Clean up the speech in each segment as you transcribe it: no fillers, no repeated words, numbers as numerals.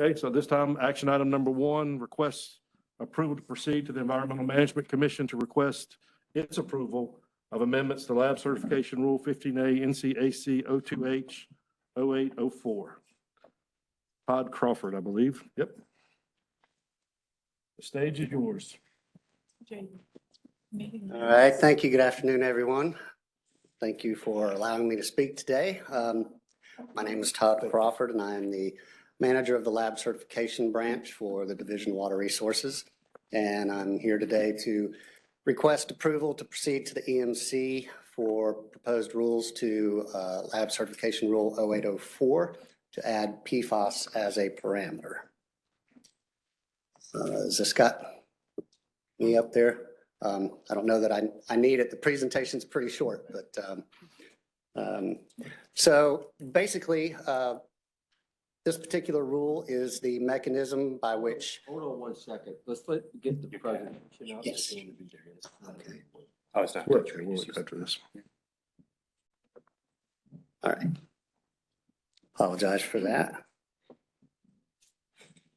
Okay, so this time, action item number 1, request approval to proceed to the Environmental Management Commission to request its approval of amendments to Lab Certification Rule 15A NCAC 02H 0804. Todd Crawford, I believe. Yep. The stage is yours. All right, thank you. Good afternoon, everyone. Thank you for allowing me to speak today. My name is Todd Crawford, and I am the manager of the Lab Certification Branch for the Division of Water Resources. And I'm here today to request approval to proceed to the EMC for proposed rules to Lab Certification Rule 0804 to add PFAS as a parameter. Has this got me up there? I don't know that I need it. The presentation's pretty short, but so basically, this particular rule is the mechanism by which. Hold on 1 second. Let's get the presentation out. Yes. Okay. Oh, it's not. We'll after this. All right. Apologize for that.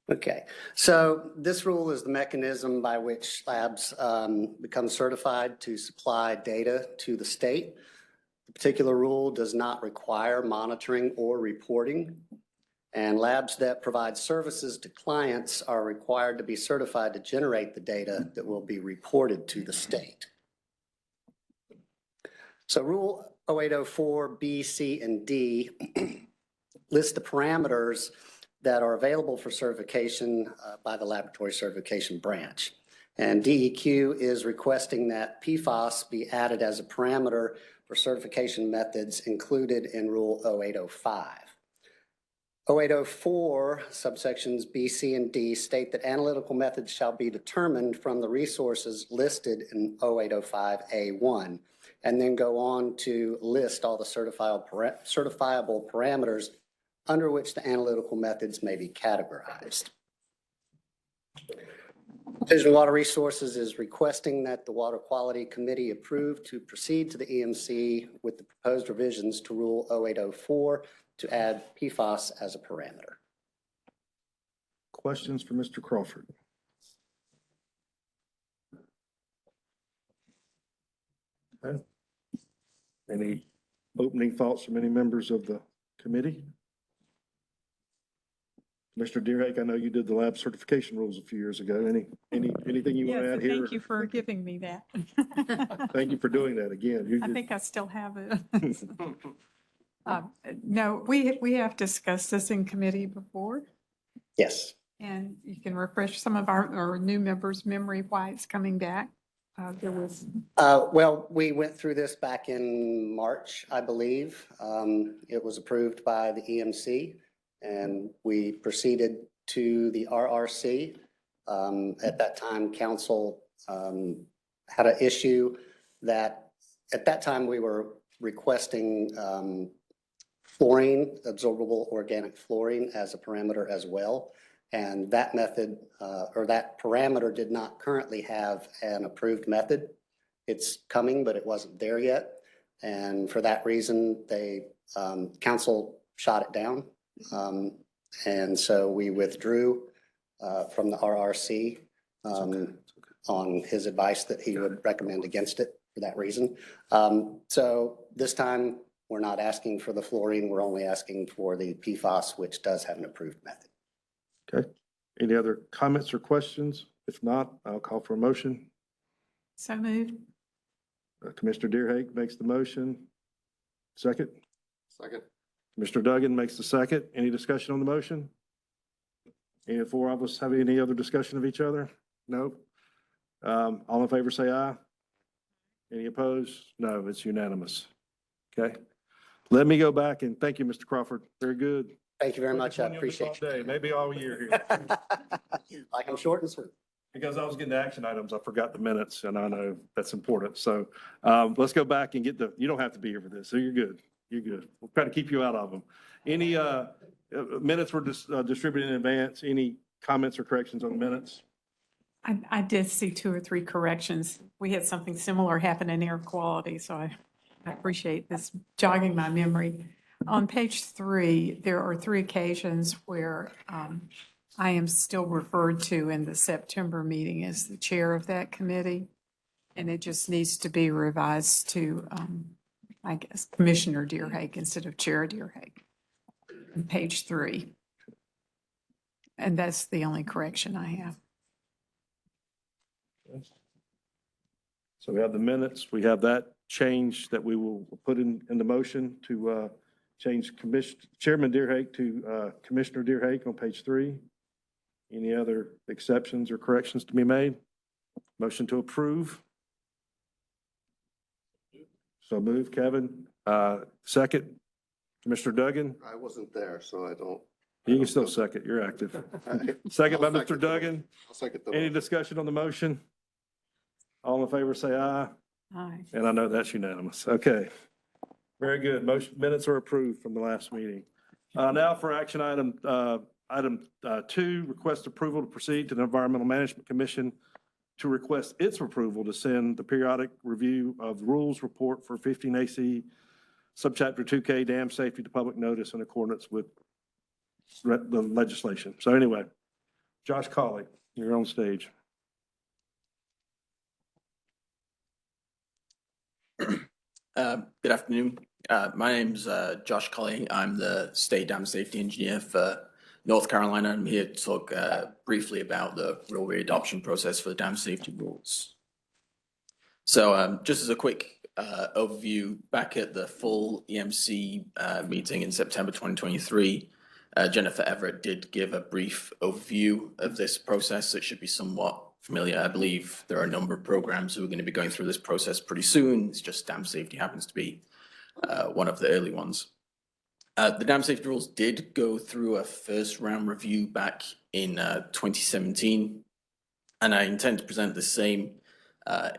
Okay, so this rule is the mechanism by which labs become certified to supply data to the state. The particular rule does not require monitoring or reporting, and labs that provide services to clients are required to be certified to generate the data that will be reported to the state. So Rule 0804 B, C, and D list the parameters that are available for certification by the Laboratory Certification Branch. And DEQ is requesting that PFAS be added as a parameter for certification methods included in Rule 0805. 0804 subsections B, C, and D state that analytical methods shall be determined from the resources listed in 0805A1, and then go on to list all the certifiable parameters under which the analytical methods may be categorized. Division of Water Resources is requesting that the Water Quality Committee approve to proceed to the EMC with the proposed revisions to Rule 0804 to add PFAS as a parameter. Questions for Mr. Crawford? Okay. Any opening thoughts from any members of the committee? Mr. Deerhake, I know you did the lab certification rules a few years ago. Anything you want to add here? Thank you for giving me that. Thank you for doing that again. I think I still have it. No, we have discussed this in committee before, Yes. and you can refresh some of our new members' memory why it's coming back. There was. Well, we went through this back in March, I believe. It was approved by the EMC, and we proceeded to the RRC. At that time, council had an issue that at that time we were requesting fluorine, absorbable organic fluorine, as a parameter as well. And that method or that parameter did not currently have an approved method. It's coming, but it wasn't there yet. And for that reason, they council shot it down. And so we withdrew from the RRC on his advice that he would recommend against it for that reason. So this time we're not asking for the fluorine, we're only asking for the PFAS, which does have an approved method. Okay. Any other comments or questions? If not, I'll call for a motion. So moved. Commissioner Deerhake makes the motion. Second. Second. Mr. Duggan makes the second. Any discussion on the motion? Any of the four of us have any other discussion of each other? No? All in favor say aye. Any opposed? No, it's unanimous. Okay. Let me go back and thank you, Mr. Crawford. Very good. Thank you very much. I appreciate it. Maybe all year here. Like I'm short and sweet. Because I was getting to action items, I forgot the minutes, and I know that's important. So let's go back and get you don't have to be here for this, so you're good. You're good. We'll try to keep you out of them. Any minutes were distributed in advance? Any comments or corrections on the minutes? I did see 2 or 3 corrections. We had something similar happen in air quality, so I appreciate this jogging my memory. On page 3, there are 3 occasions where I am still referred to in the September meeting as the chair of that committee. And it just needs to be revised to, I guess, Commissioner Deerhake instead of Chair Deerhake. On page 3. And that's the only correction I have. So we have the minutes, we have that change that we will put in the motion to change Chairman Deerhake to Commissioner Deerhake on page 3. Any other exceptions or corrections to be made? Motion to approve. So move, Kevin. Second, Commissioner Duggan. I wasn't there, so I don't. You can still second, you're active. Second by I'll Mr. second the Duggan. I'll second the. Any discussion on the motion? All in favor, say aye. Aye. And I know that's unanimous. Okay. Very good. Motion minutes are approved from the last meeting. Now for action item 2, request approval to proceed to the Environmental Management Commission to request its approval to send the periodic review of rules report for 15 AC subchapter 2K dam safety to public notice in accordance with the legislation. So anyway, Josh Colley, you're on stage. Good afternoon. My name's Josh Colley. I'm the State Dam Safety Engineer for North Carolina. I'm here to talk briefly about the rule readoption process for the dam safety rules. So just as a quick overview, back at the full EMC meeting in September 2023, Jennifer Everett did give a brief overview of this process. It should be somewhat familiar. I believe there are a number of programs who are going to be going through this process pretty soon. It's just dam safety happens to be one of the early ones. The dam safety rules did go through a first round review back in 2017, and I intend to present the same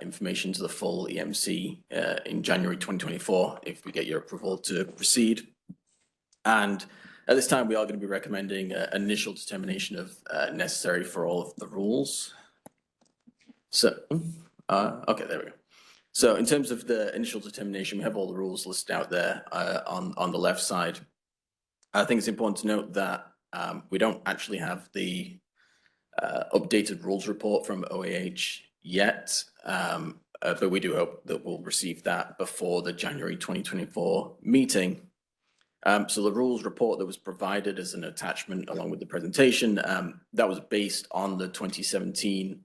information to the full EMC in January 2024 if we get your approval to proceed. And at this time, we are going to be recommending an initial determination of necessary for all of the rules. So, okay, there we go. So in terms of the initial determination, we have all the rules listed out there on the left side. I think it's important to note that we don't actually have the updated rules report from OAH yet, but we do hope that we'll receive that before the January 2024 meeting. So the rules report that was provided as an attachment along with the presentation, that was based on the 2017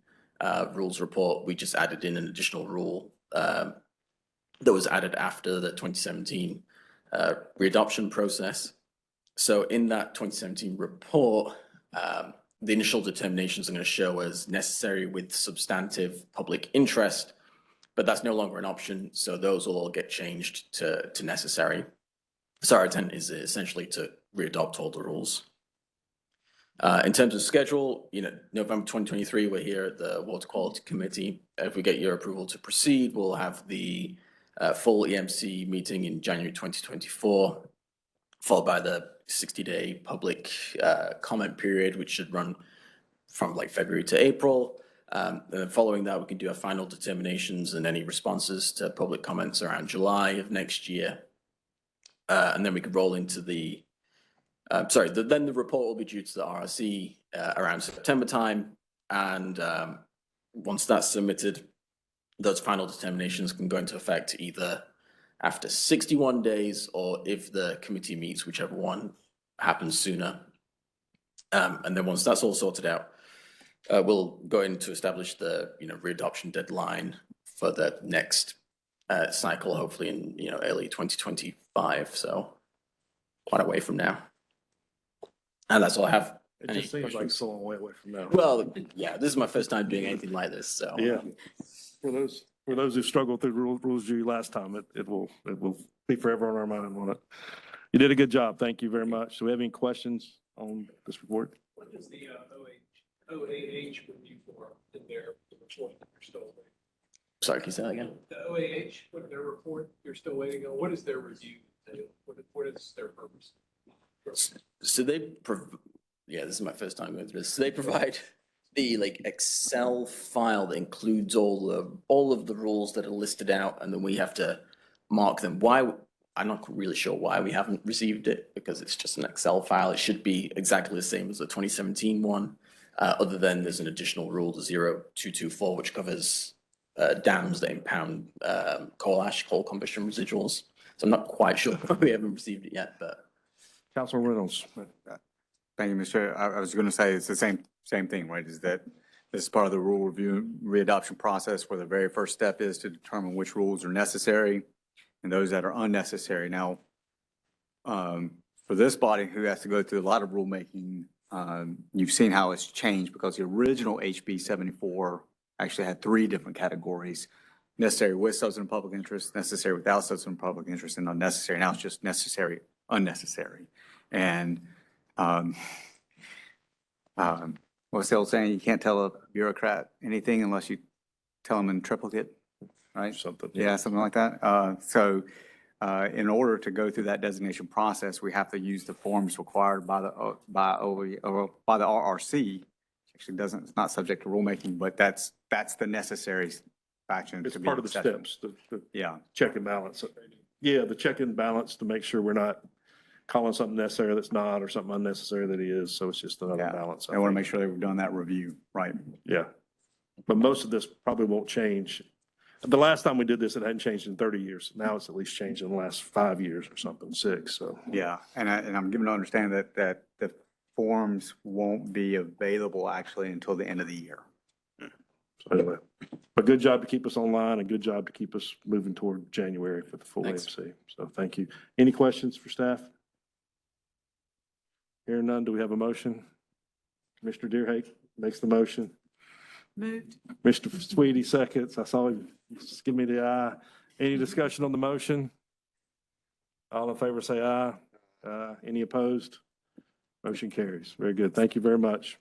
rules report. We just added in an additional rule that was added after the 2017 readoption process. So in that 2017 report, the initial determinations are going to show as necessary with substantive public interest, but that's no longer an option. So those will all get changed to necessary. So our intent is essentially to readopt all the rules. In terms of schedule, November 2023, we're here at the Water Quality Committee. If we get your approval to proceed, we'll have the full EMC meeting in January 2024, followed by the 60-day public comment period, which should run from like February to April. And then following that, we can do our final determinations and any responses to public comments around July of next year. And then we could roll into the then the report will be due to the RRC around September time. And once that's submitted, those final determinations can go into effect either after 61 days or if the committee meets, whichever one happens sooner. And then once that's all sorted out, we'll go in to establish the readoption deadline for the next cycle, hopefully in early 2025. So quite a way from now. And that's all I have. It just seems like so long way away from now. Well, yeah, this is my first time doing anything like this, so. Yeah. For those who struggled through rules review last time, it will be forever on our mind, won't it? You did a good job. Thank you very much. Do we have any questions on this report? What is the OAH review for in their report that you're still waiting? Sorry, can you say that again? The OAH, what their report you're still waiting on, what is their review? What is their purpose? So yeah, this is my first time going through this. So they provide the Excel file that includes all of the rules that are listed out, and then we have to mark them. Why I'm not really sure why we haven't received it, because it's just an Excel file. It should be exactly the same as the 2017 one, other than there's an additional rule, the 0224, which covers dams that impound coal ash, coal combustion residuals. So I'm not quite sure why we haven't received it yet, but. Councilman Reynolds. Thank you, Mr. Chair. I was going to say it's the same thing, right? Is that this is part of the rule review readoption process where the very first step is to determine which rules are necessary and those that are unnecessary. Now, for this body who has to go through a lot of rulemaking, you've seen how it's changed because the original HB 74 actually had 3 different categories: necessary with substantive public interest, necessary without substantive public interest, and unnecessary. Now it's just necessary, unnecessary. And what's the old saying? You can't tell a bureaucrat anything unless you tell them in triplicate, right? Something. Yeah, something like that. So in order to go through that designation process, we have to use the forms required by the RRC. Actually doesn't, it's not subject to rulemaking, but that's the necessary action. It's to be part of the accepted. steps, the Yeah, check and balance. Yeah, the check and balance to make sure we're not calling something necessary that's not, or something unnecessary that is. So it's just another yeah. balance. I want to think. make sure that we've done that review, right? Yeah. But most of this probably won't change. The last time we did this, it hadn't changed in 30 years. Now it's at least changed in the last 5 years or something, 6, so. Yeah, and I'm given to understand that the forms won't be available actually until the end of the year. So anyway, but good job to keep us online and good job to keep us moving toward January for the full Thanks. AMC. So thank you. Any questions for staff? Hearing none, do we have a motion? Commissioner Deerhake makes the motion. Moved. Mr. Sweetie seconds. I saw him just give me the eye. Any discussion on the motion? All in favor, say aye. Any opposed? Motion carries. Very good. Thank you very much.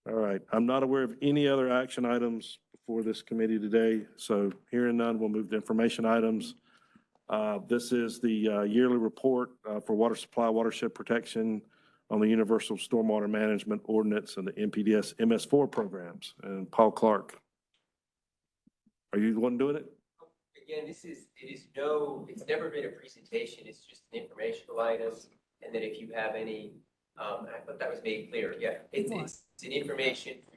All right. I'm not aware of any other action items before this committee today. So hearing none, we'll move to information items. This is the yearly report for water supply, watershed protection on the Universal Stormwater Management Ordinance and the NPDS MS4 programs. And Paul Clark, are you the one doing it? Again, it's never been a presentation, it's just an informational item. And then if you have any, I thought that was made clear, yeah, it's an information for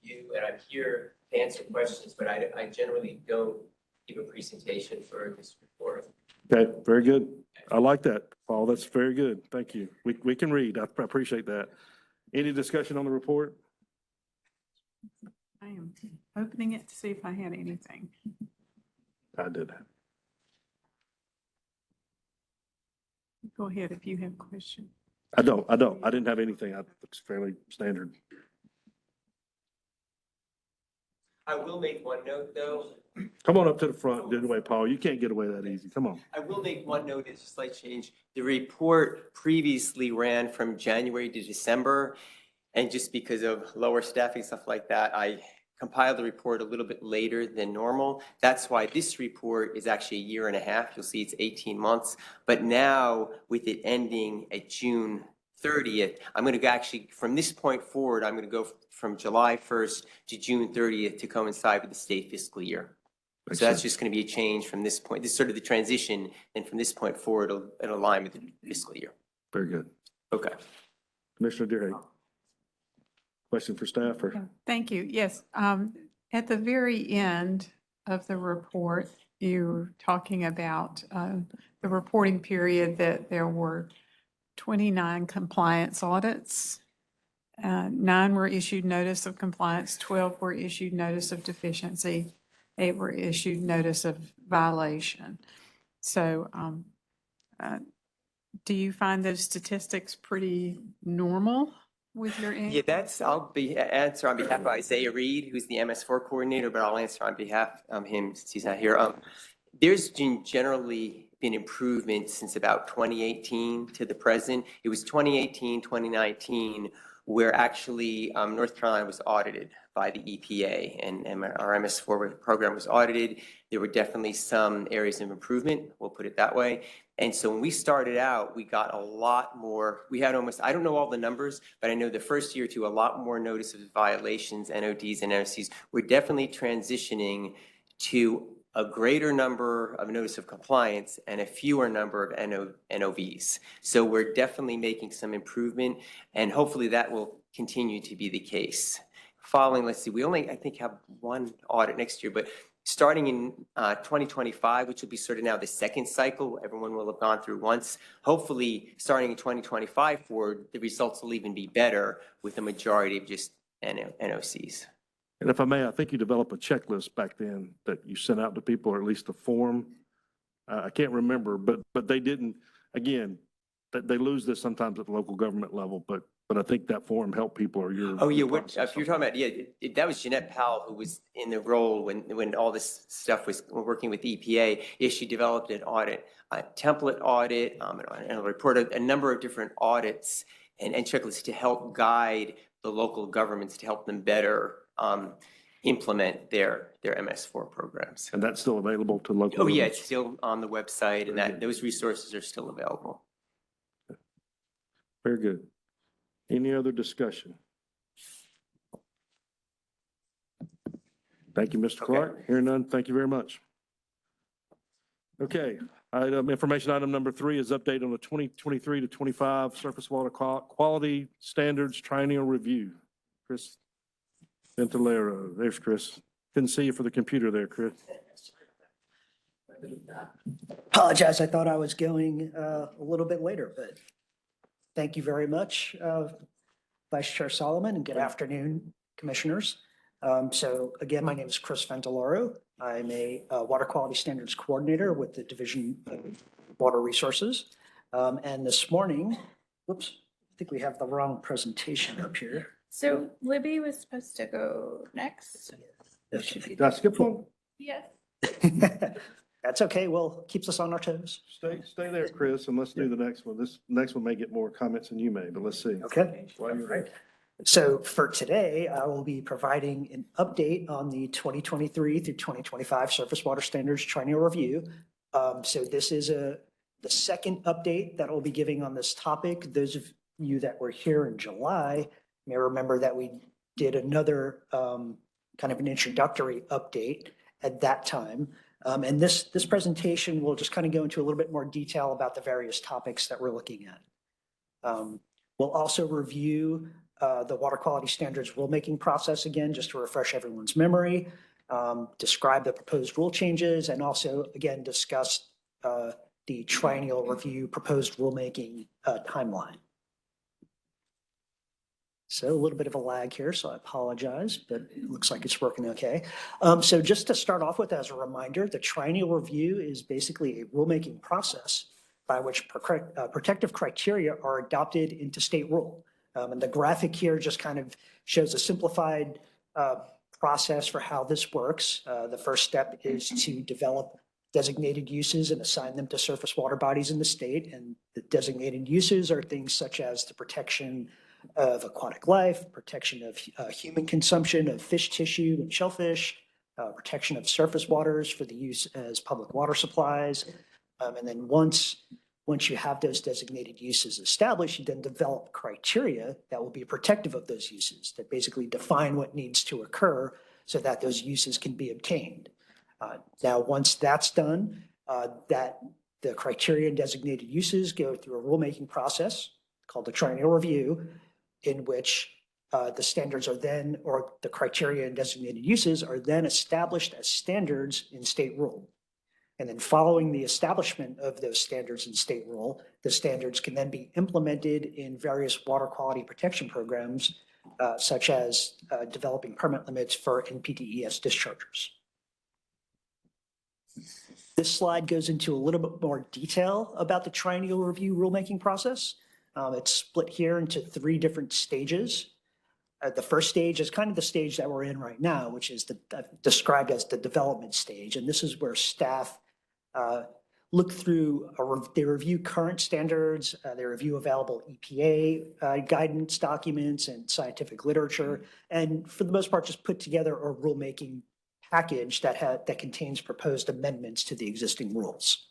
you, and I'm here to answer questions, but I generally don't give a presentation for this report. Okay, very good. I like that, Paul. That's very good. Thank you. We can read. I appreciate that. Any discussion on the report? I am opening it to see if I had anything. I did. Go ahead if you have a question. I don't. I didn't have anything. It's fairly standard. I will make one note, though. Come on up to the front. Get away, Paul. You can't get away that easy. Come on. I will make one note, it's a slight change. The report previously ran from January to December, and just because of lower staffing, stuff like that, I compiled the report a little bit later than normal. That's why this report is actually a year and a half. You'll see it's 18 months. But now, with it ending at June 30th, I'm going to go actually, from this point forward, I'm going to go from July 1st to June 30th to coincide with the state fiscal year. Makes So that's sense. just going to be a change from this point. This is sort of the transition, and from this point forward, it'll align with the fiscal year. Very good. Okay. Commissioner Deerhake. Question for staff or? Thank you. Yes. At the very end of the report, you were talking about the reporting period that there were 29 compliance audits. 9 were issued notice of compliance, 12 were issued notice of deficiency, 8 were issued notice of violation. So do you find those statistics pretty normal with your? Yeah, I'll answer on behalf of Isaiah Reed, who's the MS4 coordinator, but I'll answer on behalf of him since he's not here. There's generally been improvement since about 2018 to the present. It was 2018, 2019, where actually North Carolina was audited by the EPA, and our MS4 program was audited. There were definitely some areas of improvement, we'll put it that way. And so when we started out, we got a lot more, we had almost, I don't know all the numbers, but I know the first year or two, a lot more notice of violations, NODs and NOCs. We're definitely transitioning to a greater number of notice of compliance and a fewer number of NOVs. So we're definitely making some improvement, and hopefully that will continue to be the case. Following, let's see, we only, I think, have one audit next year, but starting in 2025, which will be sort of now the second cycle, everyone will have gone through once. Hopefully, starting in 2025 forward, the results will even be better with the majority of just NOCs. And if I may, I think you developed a checklist back then that you sent out to people, or at least a form. I can't remember, but they didn't, again, they lose this sometimes at the local government level, but I think that form helped people, or your. Oh, yeah, your what, process. if you're talking about, yeah, that was Jeanette Powell, who was in the role when all this stuff was working with EPA. Yeah, she developed an audit, a template audit, and a report, a number of different audits and checklists to help guide the local governments, to help them better implement their MS4 programs. And that's still available to local. Oh, yeah, governments? it's still on the website, and Very that good. those resources are still available. Very good. Any other discussion? Thank you, Mr. Clark. Hearing none, thank you very much. Okay, information item number 3 is update on the 2023 to 25 surface water quality standards triennial review. Chris Ventilero, there's Chris. Couldn't see you for the computer there, Chris. Apologize, I thought I was going a little bit later, but thank you very much, Vice Chair Solomon, and good afternoon, Commissioners. So again, my name is Chris Ventilaro. I'm a Water Quality Standards Coordinator with the Division of Water Resources. And this morning, whoops, I think we have the wrong presentation up here. So Libby was supposed to go next. Did I skip one? Yes. That's okay, well, keeps us on our toes. Stay there, Chris, and let's do the next one. This next one may get more comments than you may, but let's see. Okay. While you're at it. So for today, I will be providing an update on the 2023 through 2025 Surface Water Standards Triennial Review. So this is the second update that I'll be giving on this topic. Those of you that were here in July may remember that we did another kind of an introductory update at that time. And this presentation will just kind of go into a little bit more detail about the various topics that we're looking at. We'll also review the water quality standards rulemaking process again, just to refresh everyone's memory, describe the proposed rule changes, and also, again, discuss the triennial review proposed rulemaking timeline. So a little bit of a lag here, so I apologize, but it looks like it's working okay. So just to start off with, as a reminder, the triennial review is basically a rulemaking process by which protective criteria are adopted into state rule. And the graphic here just kind of shows a simplified process for how this works. The first step is to develop designated uses and assign them to surface water bodies in the state. And the designated uses are things such as the protection of aquatic life, protection of human consumption of fish tissue and shellfish, protection of surface waters for the use as public water supplies. And then once you have those designated uses established, you then develop criteria that will be protective of those uses, that basically define what needs to occur so that those uses can be obtained. Now, once that's done, that the criteria and designated uses go through a rulemaking process called the triennial review, in which the standards are then, or the criteria and designated uses are then established as standards in state rule. And then following the establishment of those standards in state rule, the standards can then be implemented in various water quality protection programs, such as developing permit limits for NPDES dischargers. This slide goes into a little bit more detail about the triennial review rulemaking process. It's split here into 3 different stages. The first stage is kind of the stage that we're in right now, which is described as the development stage. And this is where staff look through, they review current standards, they review available EPA guidance documents and scientific literature, and for the most part, just put together a rulemaking package that contains proposed amendments to the existing rules.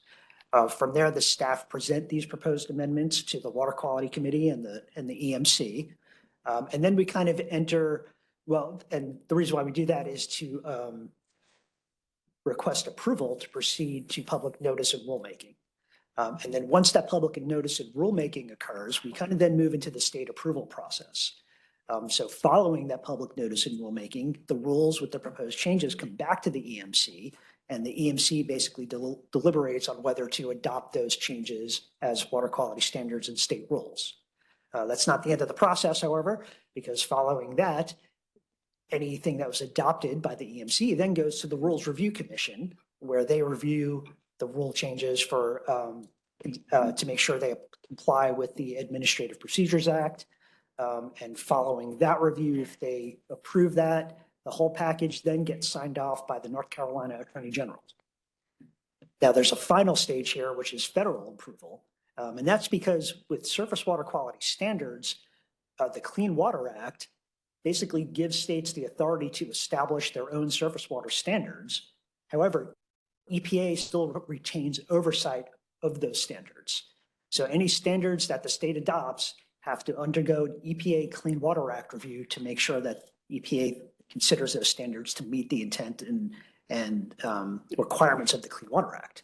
From there, the staff present these proposed amendments to the Water Quality Committee and the EMC. And then we kind of enter, well, and the reason why we do that is to request approval to proceed to public notice and rulemaking. And then once that public notice and rulemaking occurs, we kind of then move into the state approval process. So following that public notice and rulemaking, the rules with the proposed changes come back to the EMC, and the EMC basically deliberates on whether to adopt those changes as water quality standards and state rules. That's not the end of the process, however, because following that, anything that was adopted by the EMC then goes to the Rules Review Commission, where they review the rule changes for to make sure they comply with the Administrative Procedures Act. And following that review, if they approve that, the whole package then gets signed off by the North Carolina Attorney General. Now, there's a final stage here, which is federal approval. And that's because with surface water quality standards, the Clean Water Act basically gives states the authority to establish their own surface water standards. However, EPA still retains oversight of those standards. So any standards that the state adopts have to undergo an EPA Clean Water Act review to make sure that EPA considers those standards to meet the intent and requirements of the Clean Water Act.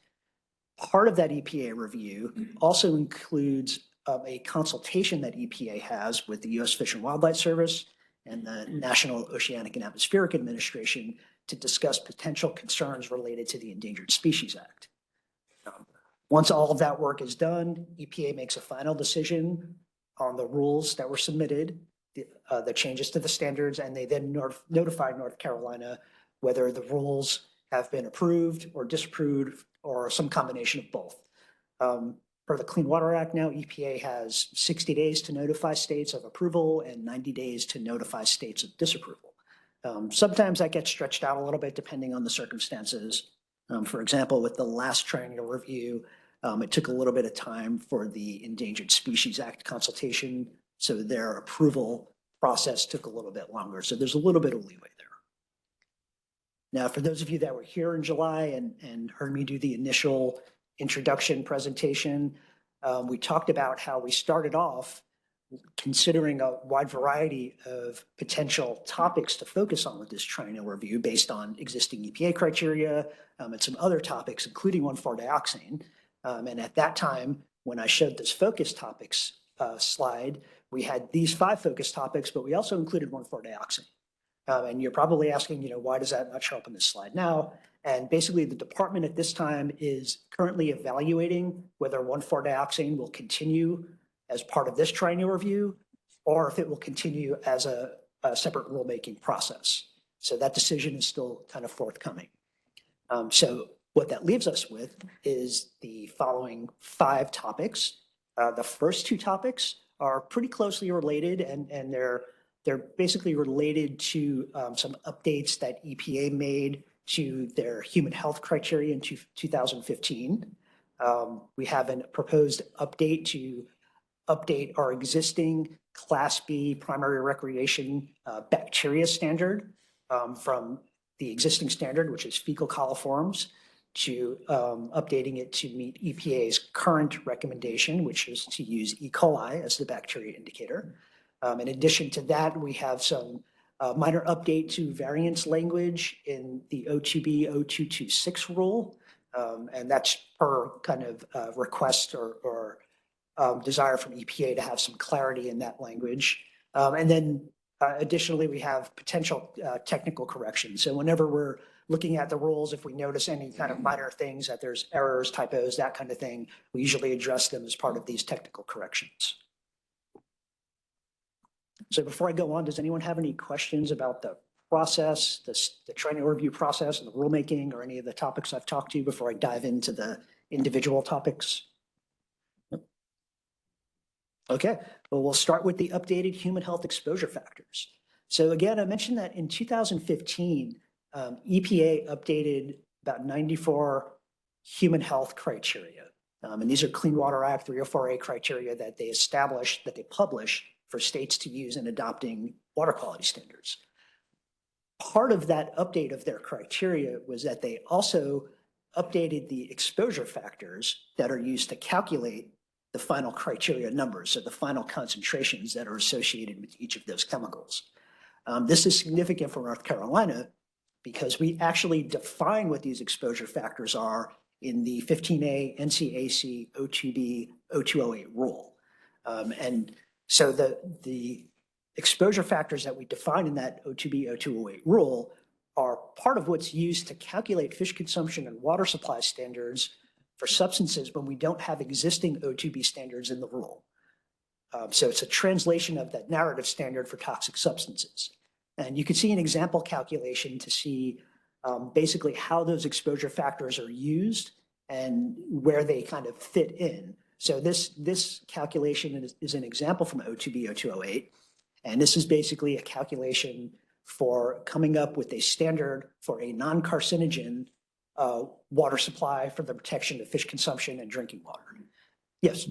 Part of that EPA review also includes a consultation that EPA has with the U.S. Fish and Wildlife Service and the National Oceanic and Atmospheric Administration to discuss potential concerns related to the Endangered Species Act. Once all of that work is done, EPA makes a final decision on the rules that were submitted, the changes to the standards, and they then notify North Carolina whether the rules have been approved or disapproved or some combination of both. For the Clean Water Act now, EPA has 60 days to notify states of approval and 90 days to notify states of disapproval. Sometimes that gets stretched out a little bit depending on the circumstances. For example, with the last triennial review, it took a little bit of time for the Endangered Species Act consultation, so their approval process took a little bit longer. So there's a little bit of leeway there. Now, for those of you that were here in July and heard me do the initial introduction presentation, we talked about how we started off considering a wide variety of potential topics to focus on with this triennial review based on existing EPA criteria and some other topics, including 1,4-dioxane. And at that time, when I showed this focus topics slide, we had these 5 focus topics, but we also included 1,4-dioxane. And you're probably asking, why does that not show up on this slide now? And basically, the department at this time is currently evaluating whether 1,4-dioxane will continue as part of this triennial review, or if it will continue as a separate rulemaking process. So that decision is still kind of forthcoming. So what that leaves us with is the following 5 topics. The first 2 topics are pretty closely related, and they're basically related to some updates that EPA made to their human health criteria in 2015. We have a proposed update to update our existing Class B primary recreation bacteria standard from the existing standard, which is fecal coliforms, to updating it to meet EPA's current recommendation, which is to use E. coli as the bacteria indicator. In addition to that, we have some minor update to variance language in the O2B 0226 rule, and that's per kind of request or desire from EPA to have some clarity in that language. And then additionally, we have potential technical corrections. So whenever we're looking at the rules, if we notice any kind of minor things, that there's errors, typos, that kind of thing, we usually address them as part of these technical corrections. So before I go on, does anyone have any questions about the process, the triennial review process and the rulemaking, or any of the topics I've talked to before I dive into the individual topics? Okay, well, we'll start with the updated human health exposure factors. So again, I mentioned that in 2015, EPA updated about 94 human health criteria. And these are Clean Water Act 304A criteria that they established, that they publish for states to use in adopting water quality standards. Part of that update of their criteria was that they also updated the exposure factors that are used to calculate the final criteria numbers, so the final concentrations that are associated with each of those chemicals. This is significant for North Carolina because we actually define what these exposure factors are in the 15A NCAC 02B 0208 rule. And so the exposure factors that we define in that 02B 0208 rule are part of what's used to calculate fish consumption and water supply standards for substances when we don't have existing 02B standards in the rule. So it's a translation of that narrative standard for toxic substances. And you can see an example calculation to see basically how those exposure factors are used and where they kind of fit in. So this calculation is an example from 02B 0208. And this is basically a calculation for coming up with a standard for a non-carcinogen water supply for the protection of fish consumption and drinking water. Yes.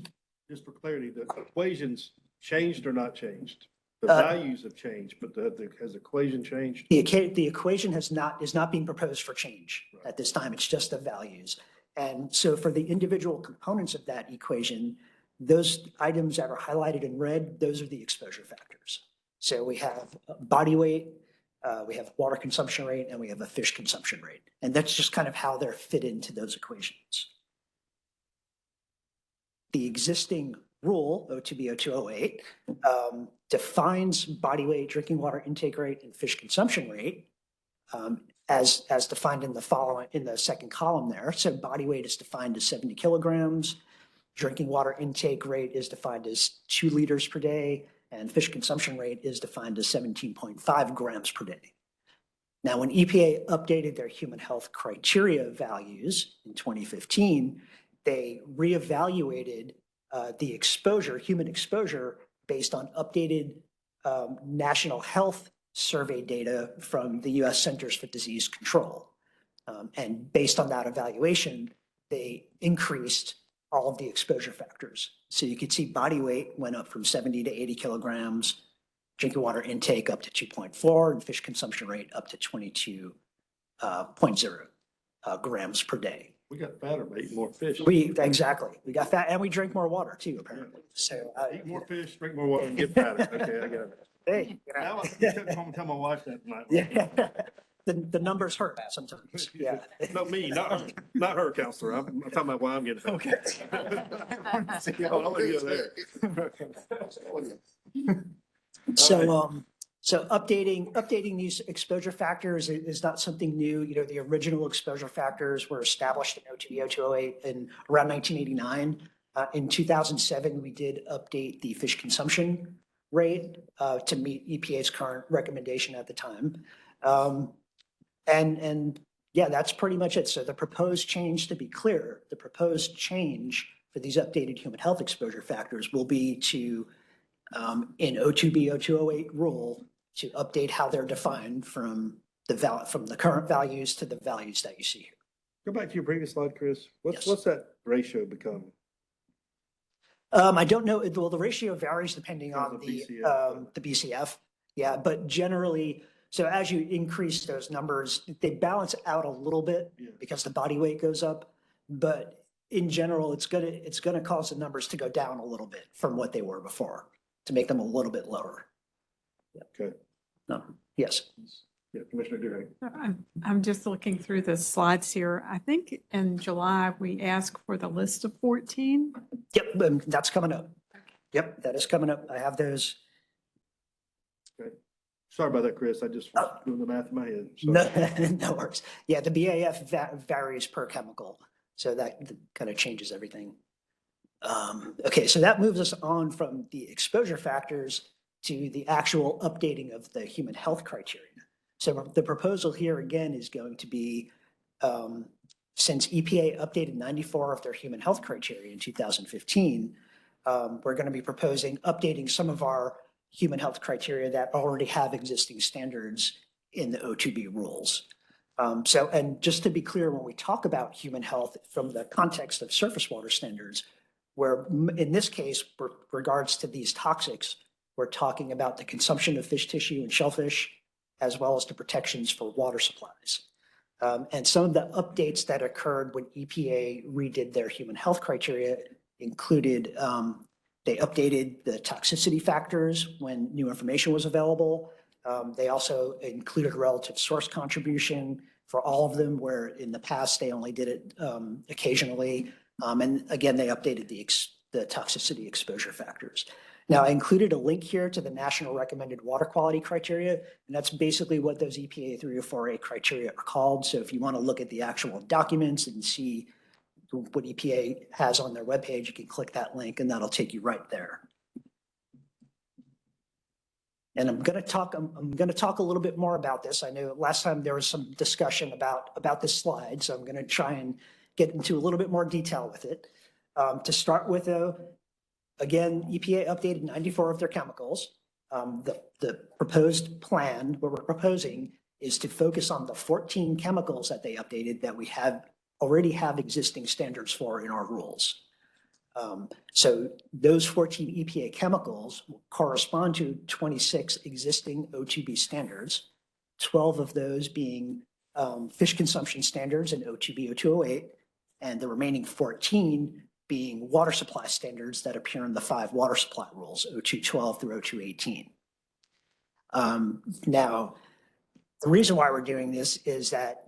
Just for clarity, the equations changed or not changed? The values have changed, but has the equation changed? The equation is not being proposed for change at this time. It's just the values. And so for the individual components of that equation, those items that are highlighted in red, those are the exposure factors. So we have body weight, we have water consumption rate, and we have a fish consumption rate. And that's just kind of how they're fit into those equations. The existing rule, 02B 0208, defines body weight, drinking water intake rate, and fish consumption rate as defined in the second column there. So body weight is defined as 70 kilograms. Drinking water intake rate is defined as 2 liters per day, and fish consumption rate is defined as 17.5 grams per day. Now, when EPA updated their human health criteria values in 2015, they reevaluated the exposure, human exposure, based on updated national health survey data from the U.S. Centers for Disease Control. And based on that evaluation, they increased all of the exposure factors. So you could see body weight went up from 70 to 80 kilograms, drinking water intake up to 2.4, and fish consumption rate up to 22.0 grams per day. We got fatter by eating more fish. Exactly. We got fat, and we drink more water too, apparently. So Eat more fish, drink more water, and get fatter. Okay, I got it. hey, Now I'm tell my wife that tonight. yeah, the numbers hurt sometimes. Yeah. No, me, not her, counselor. I'm talking about why I'm getting fat. Okay. I'll let you go there. So updating these exposure factors is not something new. You know, the original exposure factors were established in 02B 0208 in around 1989. In 2007, we did update the fish consumption rate to meet EPA's current recommendation at the time. And yeah, that's pretty much it. So the proposed change, to be clear, the proposed change for these updated human health exposure factors will be to, in 02B 0208 rule, to update how they're defined from the current values to the values that you see here. Go back to your previous slide, Chris. Yes. What's that ratio become? I don't know. Well, the ratio varies depending on The the BCF. Yeah, but generally, so as you increase those numbers, they balance out a little bit because the body weight goes up. But in general, it's gonna cause the numbers to go down a little bit from what they were before to make them a little bit lower. Okay. No. Yes. Yeah, Commissioner Deering. I'm just looking through the slides here. I think in July, we asked for the list of 14. Yep, that's coming up. Yep, that is coming up. I have those. Okay. Sorry about that, Chris. I just was doing the math in my head. No, no worries. Yeah, the BAF varies per chemical, so that kind of changes everything. Okay, so that moves us on from the exposure factors to the actual updating of the human health criteria. So the proposal here again is going to be, since EPA updated 94 of their human health criteria in 2015, we're going to be proposing updating some of our human health criteria that already have existing standards in the 02B rules. And just to be clear, when we talk about human health from the context of surface water standards, where in this case, regards to these toxics, we're talking about the consumption of fish tissue and shellfish, as well as the protections for water supplies. And some of the updates that occurred when EPA redid their human health criteria included, they updated the toxicity factors when new information was available. They also included relative source contribution for all of them, where in the past they only did it occasionally. And again, they updated the toxicity exposure factors. Now, I included a link here to the National Recommended Water Quality Criteria, and that's basically what those EPA 304A criteria are called. So if you want to look at the actual documents and see what EPA has on their webpage, you can click that link and that'll take you right there. And I'm going to talk a little bit more about this. I know last time there was some discussion about this slide, so I'm going to try and get into a little bit more detail with it. To start with, though, again, EPA updated 94 of their chemicals. The proposed plan, what we're proposing, is to focus on the 14 chemicals that they updated that we already have existing standards for in our rules. So those 14 EPA chemicals correspond to 26 existing O2B standards, 12 of those being fish consumption standards in O2B 0208, and the remaining 14 being water supply standards that appear in the 5 water supply rules, 0212 through 0218. Now, the reason why we're doing this is that,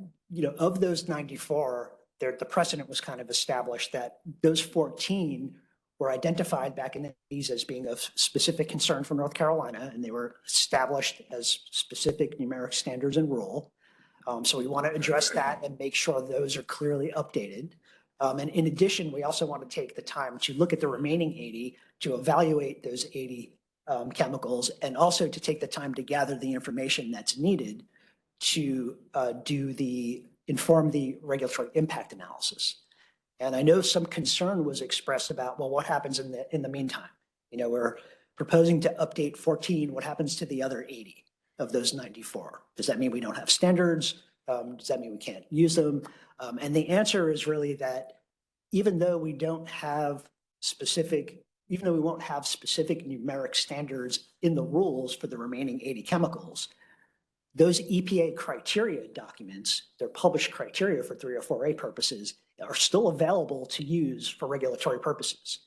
of those 94, the precedent was kind of established that those 14 were identified back in the 80s as being of specific concern for North Carolina, and they were established as specific numeric standards and rule. So we want to address that and make sure those are clearly updated. And in addition, we also want to take the time to look at the remaining 80 to evaluate those 80 chemicals, and also to take the time to gather the information that's needed to inform the regulatory impact analysis. And I know some concern was expressed about, well, what happens in the meantime? We're proposing to update 14. What happens to the other 80 of those 94? Does that mean we don't have standards? Does that mean we can't use them? And the answer is really that even though we won't have specific numeric standards in the rules for the remaining 80 chemicals, those EPA criteria documents, their published criteria for 304A purposes, are still available to use for regulatory purposes.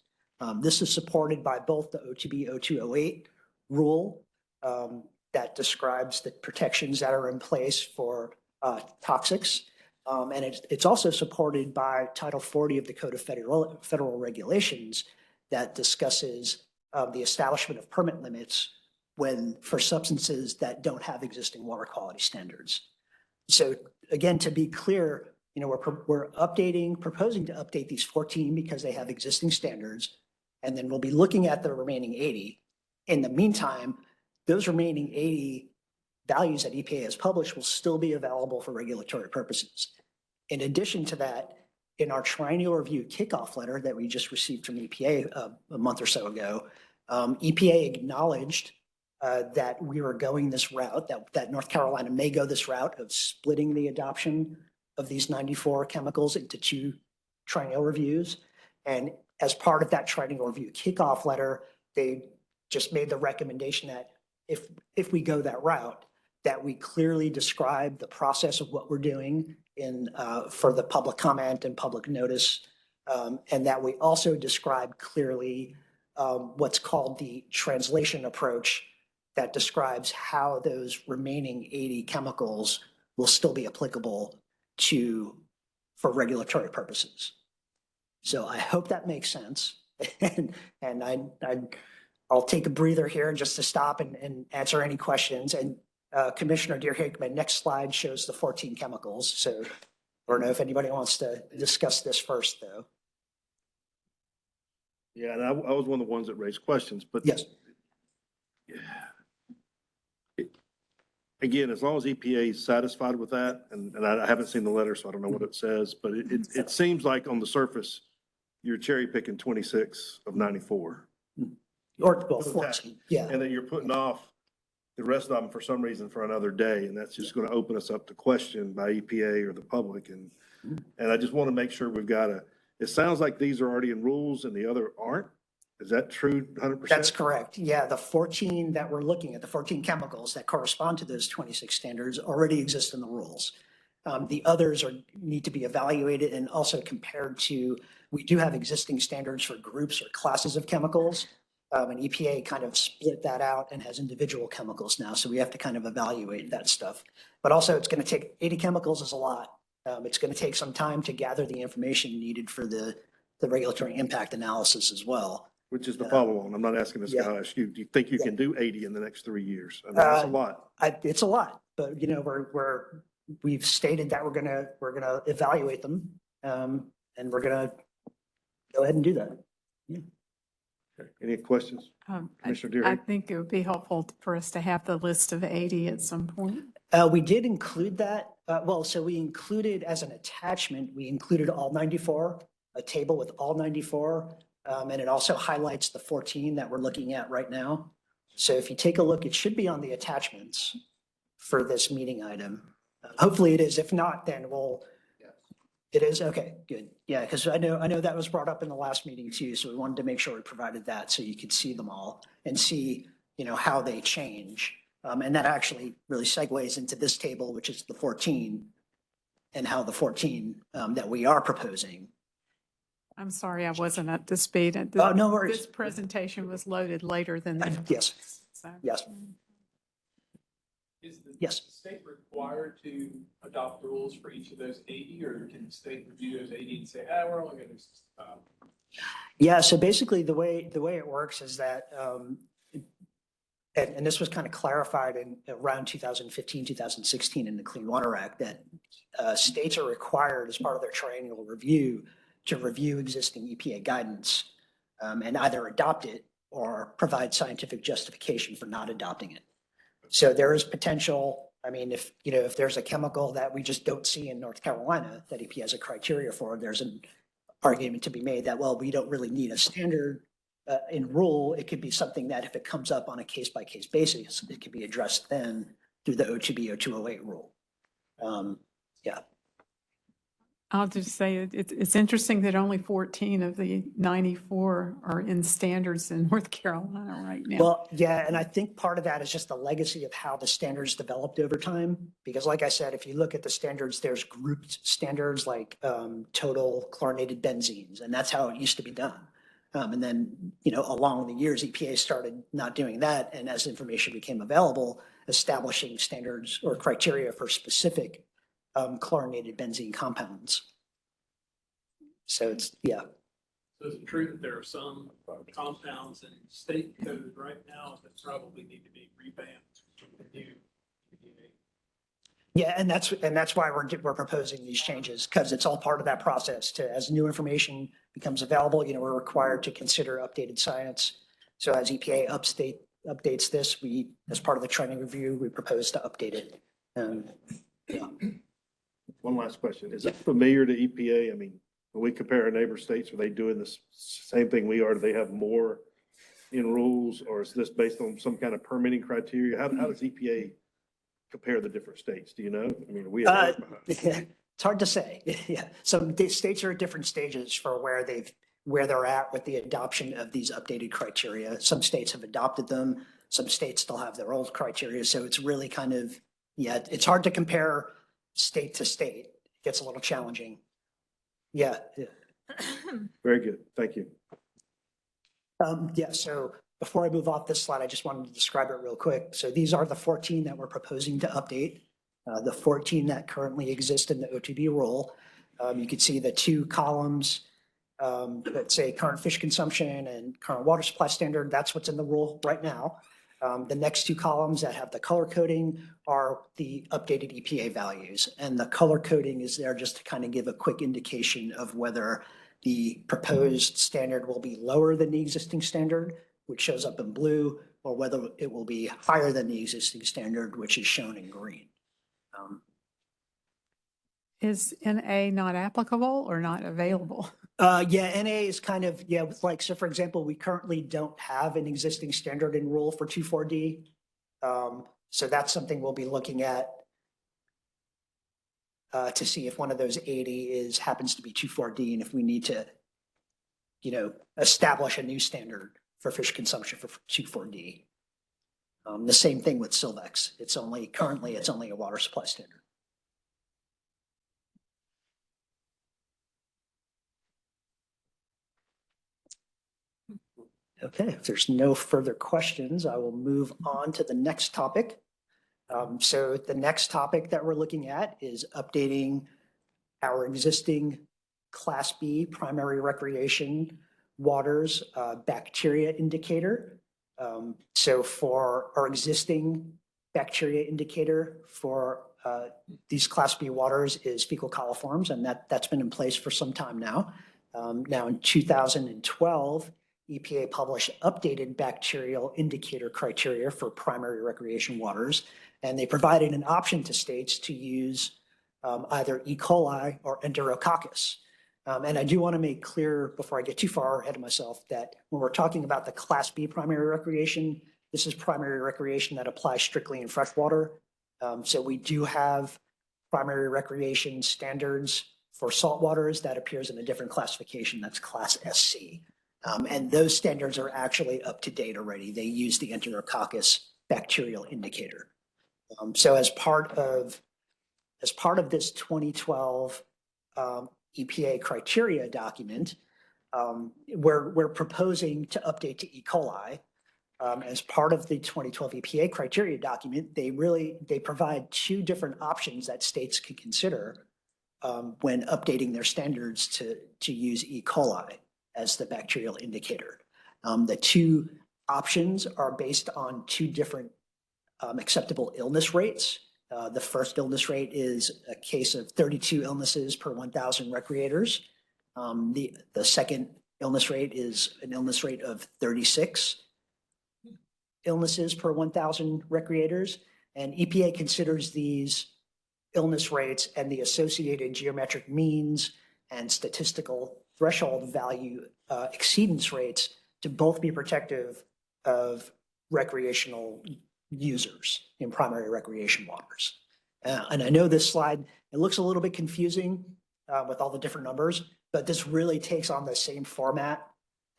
This is supported by both the O2B 0208 rule that describes the protections that are in place for toxics, and it's also supported by Title 40 of the Code of Federal Regulations that discusses the establishment of permit limits for substances that don't have existing water quality standards. So again, to be clear, we're proposing to update these 14 because they have existing standards, and then we'll be looking at the remaining 80. In the meantime, those remaining 80 values that EPA has published will still be available for regulatory purposes. In addition to that, in our triennial review kickoff letter that we just received from EPA a month or so ago, EPA acknowledged that we were going this route, that North Carolina may go this route of splitting the adoption of these 94 chemicals into 2 triennial reviews. And as part of that triennial review kickoff letter, they just made the recommendation that if we go that route, that we clearly describe the process of what we're doing for the public comment and public notice, and that we also describe clearly what's called the translation approach that describes how those remaining 80 chemicals will still be applicable for regulatory purposes. So I hope that makes sense. and I'll take a breather here just to stop and answer any questions. And Commissioner Deerhake, my next slide shows the 14 chemicals. So I don't know if anybody wants to discuss this first, though. Yeah, and I was one of the ones that raised questions, but Yes. Again, as long as EPA is satisfied with that, and I haven't seen the letter, so I don't know what it says, but it seems like on the surface, you're cherry picking 26 of 94. Or well, 14, yeah. And then you're putting off the rest of them for some reason for another day, and that's just going to open us up to question by EPA or the public. And I just want to make sure we've got it sounds like these are already in rules and the other aren't. Is that true 100%? That's correct. Yeah, the 14 that we're looking at, the 14 chemicals that correspond to those 26 standards already exist in the rules. The others need to be evaluated and also compared to, we do have existing standards for groups or classes of chemicals. And EPA kind of split that out and has individual chemicals now. So we have to kind of evaluate that stuff. But also it's going to take 80 chemicals is a lot. It's going to take some time to gather the information needed for the regulatory impact analysis as well. Which is the follow on. I'm not asking this guy, Yeah. I'll ask you, do you think you can do 80 in the next 3 years? I mean, that's a lot. It's a lot, but you know, we've stated that we're gonna evaluate them. And we're gonna go ahead and do that. Okay. Any questions? Commissioner I Deere? think it would be helpful for us to have the list of 80 at some point. We did include that. So we included as an attachment, we included all 94, a table with all 94. And it also highlights the 14 that we're looking at right now. So if you take a look, it should be on the attachments for this meeting item. Hopefully it is. If not, then it is? Okay, good. Yeah, because I know that was brought up in the last meeting too. So we wanted to make sure we provided that so you could see them all and see, you know, how they change. And that actually really segues into this table, which is the 14 and how the 14 that we are proposing. I'm sorry, I wasn't up to speed. Oh, no worries. This presentation was loaded later than that. Yes. So- Yes. Is the Yes. state required to adopt rules for each of those 80, or can the state review those 80 and say, we're only going to, Yeah, so basically the way it works is that, and this was kind of clarified in around 2015, 2016 in the Clean Water Act, that states are required as part of their triennial review to review existing EPA guidance and either adopt it or provide scientific justification for not adopting it. So there is potential. I mean, if there's a chemical that we just don't see in North Carolina that EPA has a criteria for, there's an argument to be made that, well, we don't really need a standard in rule. It could be something that if it comes up on a case-by-case basis, it could be addressed then through the O2B, O208 rule. Yeah. I'll just say it's interesting that only 14 of the 94 are in standards in North Carolina right now. Well, yeah, and I think part of that is just the legacy of how the standards developed over time. Because like I said, if you look at the standards, there's grouped standards like total chlorinated benzenes, and that's how it used to be done. And then, along the years, EPA started not doing that. And as information became available, establishing standards or criteria for specific chlorinated benzene compounds. So it's, yeah. So is it true that there are some compounds in state code right now that probably need to be revamped? Yeah, and that's why we're proposing these changes, because it's all part of that process. As new information becomes available, we're required to consider updated science. So as EPA updates this, as part of the training review, we propose to update it. Yeah. One last question. Is that familiar to EPA? I mean, when we compare our neighbor states, are they doing the same thing we are? Do they have more in rules, or is this based on some kind of permitting criteria? How does EPA compare the different states? Do you know? I mean, It's hard to say. Yeah. Some states are at different stages for where they're at with the adoption of these updated criteria. Some states have adopted them. Some states still have their old criteria. So it's really kind of, it's hard to compare state to state. It gets a little challenging. Yeah. Very good. Thank you. So before I move off this slide, I just wanted to describe it real quick. So these are the 14 that we're proposing to update. The 14 that currently exist in the O2B rule. You can see the two columns that say current fish consumption and current water supply standard. That's what's in the rule right now. The next two columns that have the color coding are the updated EPA values. And the color coding is there just to kind of give a quick indication of whether the proposed standard will be lower than the existing standard, which shows up in blue, or whether it will be higher than the existing standard, which is shown in green. Is NA not applicable or not available? Yeah, NA is kind of, so for example, we currently don't have an existing standard in rule for 2,4-D. So that's something we'll be looking at to see if one of those 80 happens to be 2,4-D, and if we need to, establish a new standard for fish consumption for 2,4-D. The same thing with Silvex. Currently it's only a water supply standard. Okay, if there's no further questions, I will move on to the next topic. So the next topic that we're looking at is updating our existing Class B primary recreation waters bacteria indicator. So for our existing bacteria indicator for these Class B waters is fecal coliforms, and that's been in place for some time now. Now in 2012, EPA published updated bacterial indicator criteria for primary recreation waters, and they provided an option to states to use either E. coli or Enterococcus. And I do want to make clear before I get too far ahead of myself that when we're talking about the Class B primary recreation, this is primary recreation that applies strictly in freshwater. So we do have primary recreation standards for saltwaters that appears in a different classification, that's Class SC. And those standards are actually up to date already. They use the Enterococcus bacterial indicator. So as part of this 2012 EPA criteria document, we're proposing to update to E. coli. As part of the 2012 EPA criteria document, they provide two different options that states can consider when updating their standards to use E. coli as the bacterial indicator. The two options are based on two different acceptable illness rates. The first illness rate is a case of 32 illnesses per 1,000 recreators. The second illness rate is an illness rate of 36 illnesses per 1,000 recreators. And EPA considers these illness rates and the associated geometric means and statistical threshold value exceedance rates to both be protective of recreational users in primary recreation waters. And I know this slide, it looks a little bit confusing with all the different numbers, but this really takes on the same format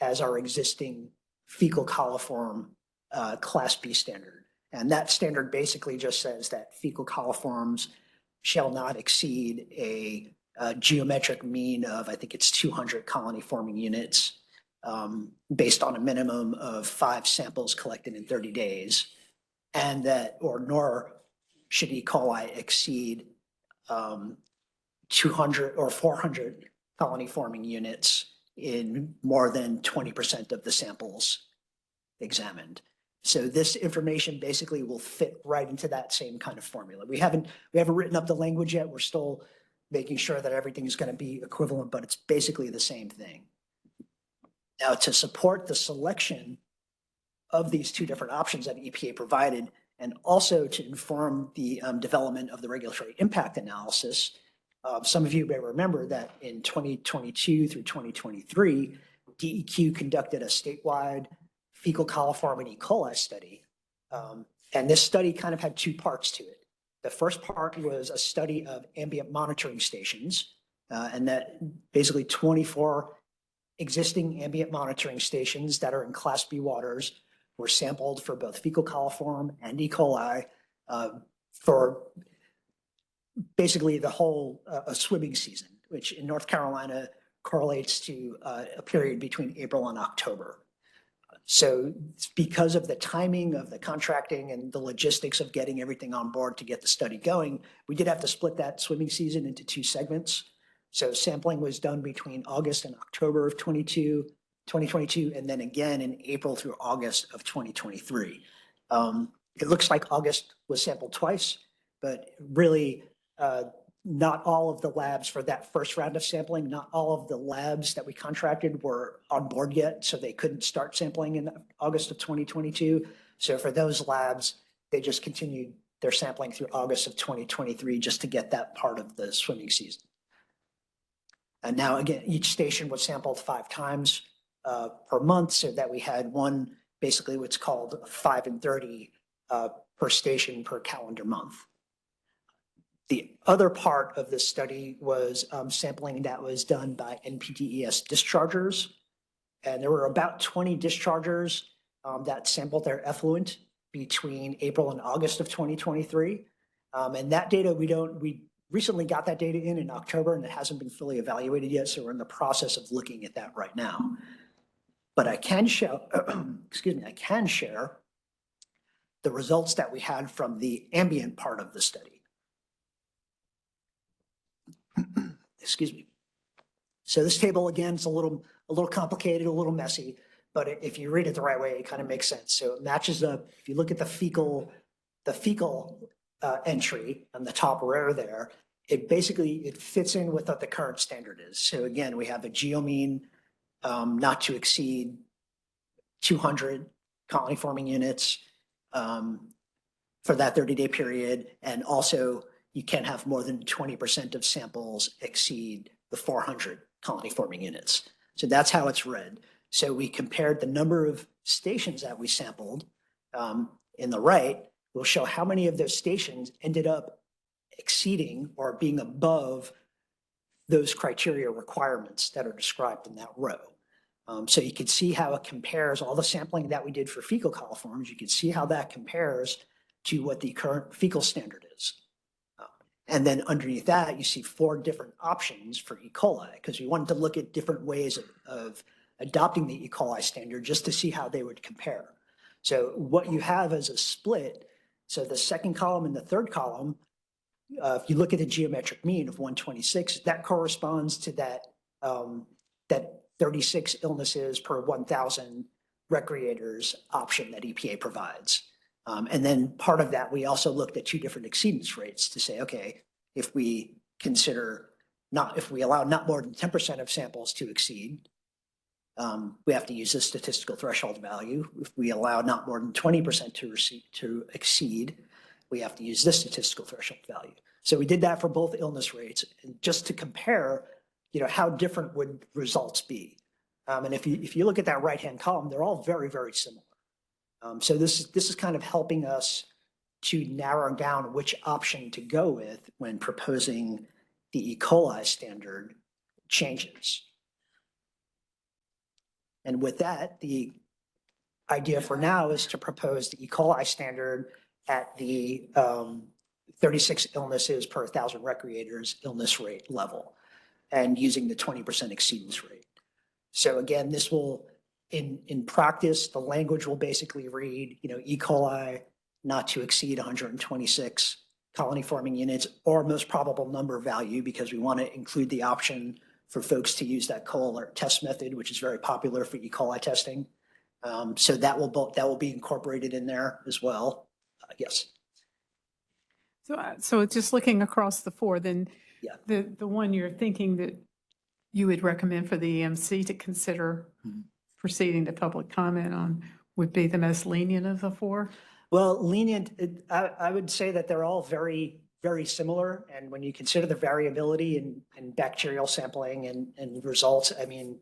as our existing fecal coliform Class B standard. And that standard basically just says that fecal coliforms shall not exceed a geometric mean of, I think it's 200 colony forming units based on a minimum of 5 samples collected in 30 days. And that, nor should E. coli exceed 200 or 400 colony forming units in more than 20% of the samples examined. So this information basically will fit right into that same kind of formula. We haven't written up the language yet. We're still making sure that everything is going to be equivalent, but it's basically the same thing. Now, to support the selection of these two different options that EPA provided, and also to inform the development of the regulatory impact analysis, some of you may remember that in 2022 through 2023, DEQ conducted a statewide fecal coliform and E. coli study. And this study kind of had two parts to it. The first part was a study of ambient monitoring stations, and that basically 24 existing ambient monitoring stations that are in Class B waters were sampled for both fecal coliform and E. coli for basically the whole swimming season, which in North Carolina correlates to a period between April and October. So because of the timing of the contracting and the logistics of getting everything on board to get the study going, we did have to split that swimming season into two segments. So sampling was done between August and October of 2022, and then again in April through August of 2023. It looks like August was sampled twice, but really not all of the labs for that first round of sampling, not all of the labs that we contracted were on board yet, so they couldn't start sampling in August of 2022. So for those labs, they just continued their sampling through August of 2023 just to get that part of the swimming season. And now again, each station was sampled 5 times per month, so that we had one, basically what's called 5 and 30 per station per calendar month. The other part of this study was sampling that was done by NPDES dischargers. And there were about 20 dischargers that sampled their effluent between April and August of 2023. And that data, we recently got that data in October, and it hasn't been fully evaluated yet. So we're in the process of looking at that right now. But I can show, excuse me, I can share the results that we had from the ambient part of the study. Excuse me. So this table, again, is a little complicated, a little messy, but if you read it the right way, it kind of makes sense. So it matches up. If you look at the fecal entry on the top row there, it fits in with what the current standard is. So again, we have a geomean not to exceed 200 colony forming units for that 30-day period. And also you can't have more than 20% of samples exceed the 400 colony forming units. So that's how it's read. So we compared the number of stations that we sampled in the right. We'll show how many of those stations ended up exceeding or being above those criteria requirements that are described in that row. So you can see how it compares all the sampling that we did for fecal coliforms. You can see how that compares to what the current fecal standard is. And then underneath that, you see 4 different options for E. coli, because we wanted to look at different ways of adopting the E. coli standard just to see how they would compare. So what you have is a split. So the second column and the third column, if you look at the geometric mean of 126, that corresponds to that 36 illnesses per 1,000 recreators option that EPA provides. And then part of that, we also looked at 2 different exceedance rates to say, okay, if we allow not more than 10% of samples to exceed, we have to use this statistical threshold value. If we allow not more than 20% to exceed, we have to use this statistical threshold value. So we did that for both illness rates, and just to compare, how different would results be. And if you look at that right-hand column, they're all very, very similar. So this is kind of helping us to narrow down which option to go with when proposing the E. coli standard changes. And with that, the idea for now is to propose the E. coli standard at the 36 illnesses per 1,000 recreators illness rate level and using the 20% exceedance rate. So again, this will, in practice, the language will basically read, E. coli not to exceed 126 colony forming units or most probable number value, because we want to include the option for folks to use that co-alert test method, which is very popular for E. coli testing. So that will be incorporated in there as well. Yes. So just looking across the 4, then Yeah. the one you're thinking that you would recommend for the EMC to consider proceeding to public comment on would be the most lenient of the 4? Well, lenient, I would say that they're all very, very similar. And when you consider the variability in bacterial sampling and results, I mean,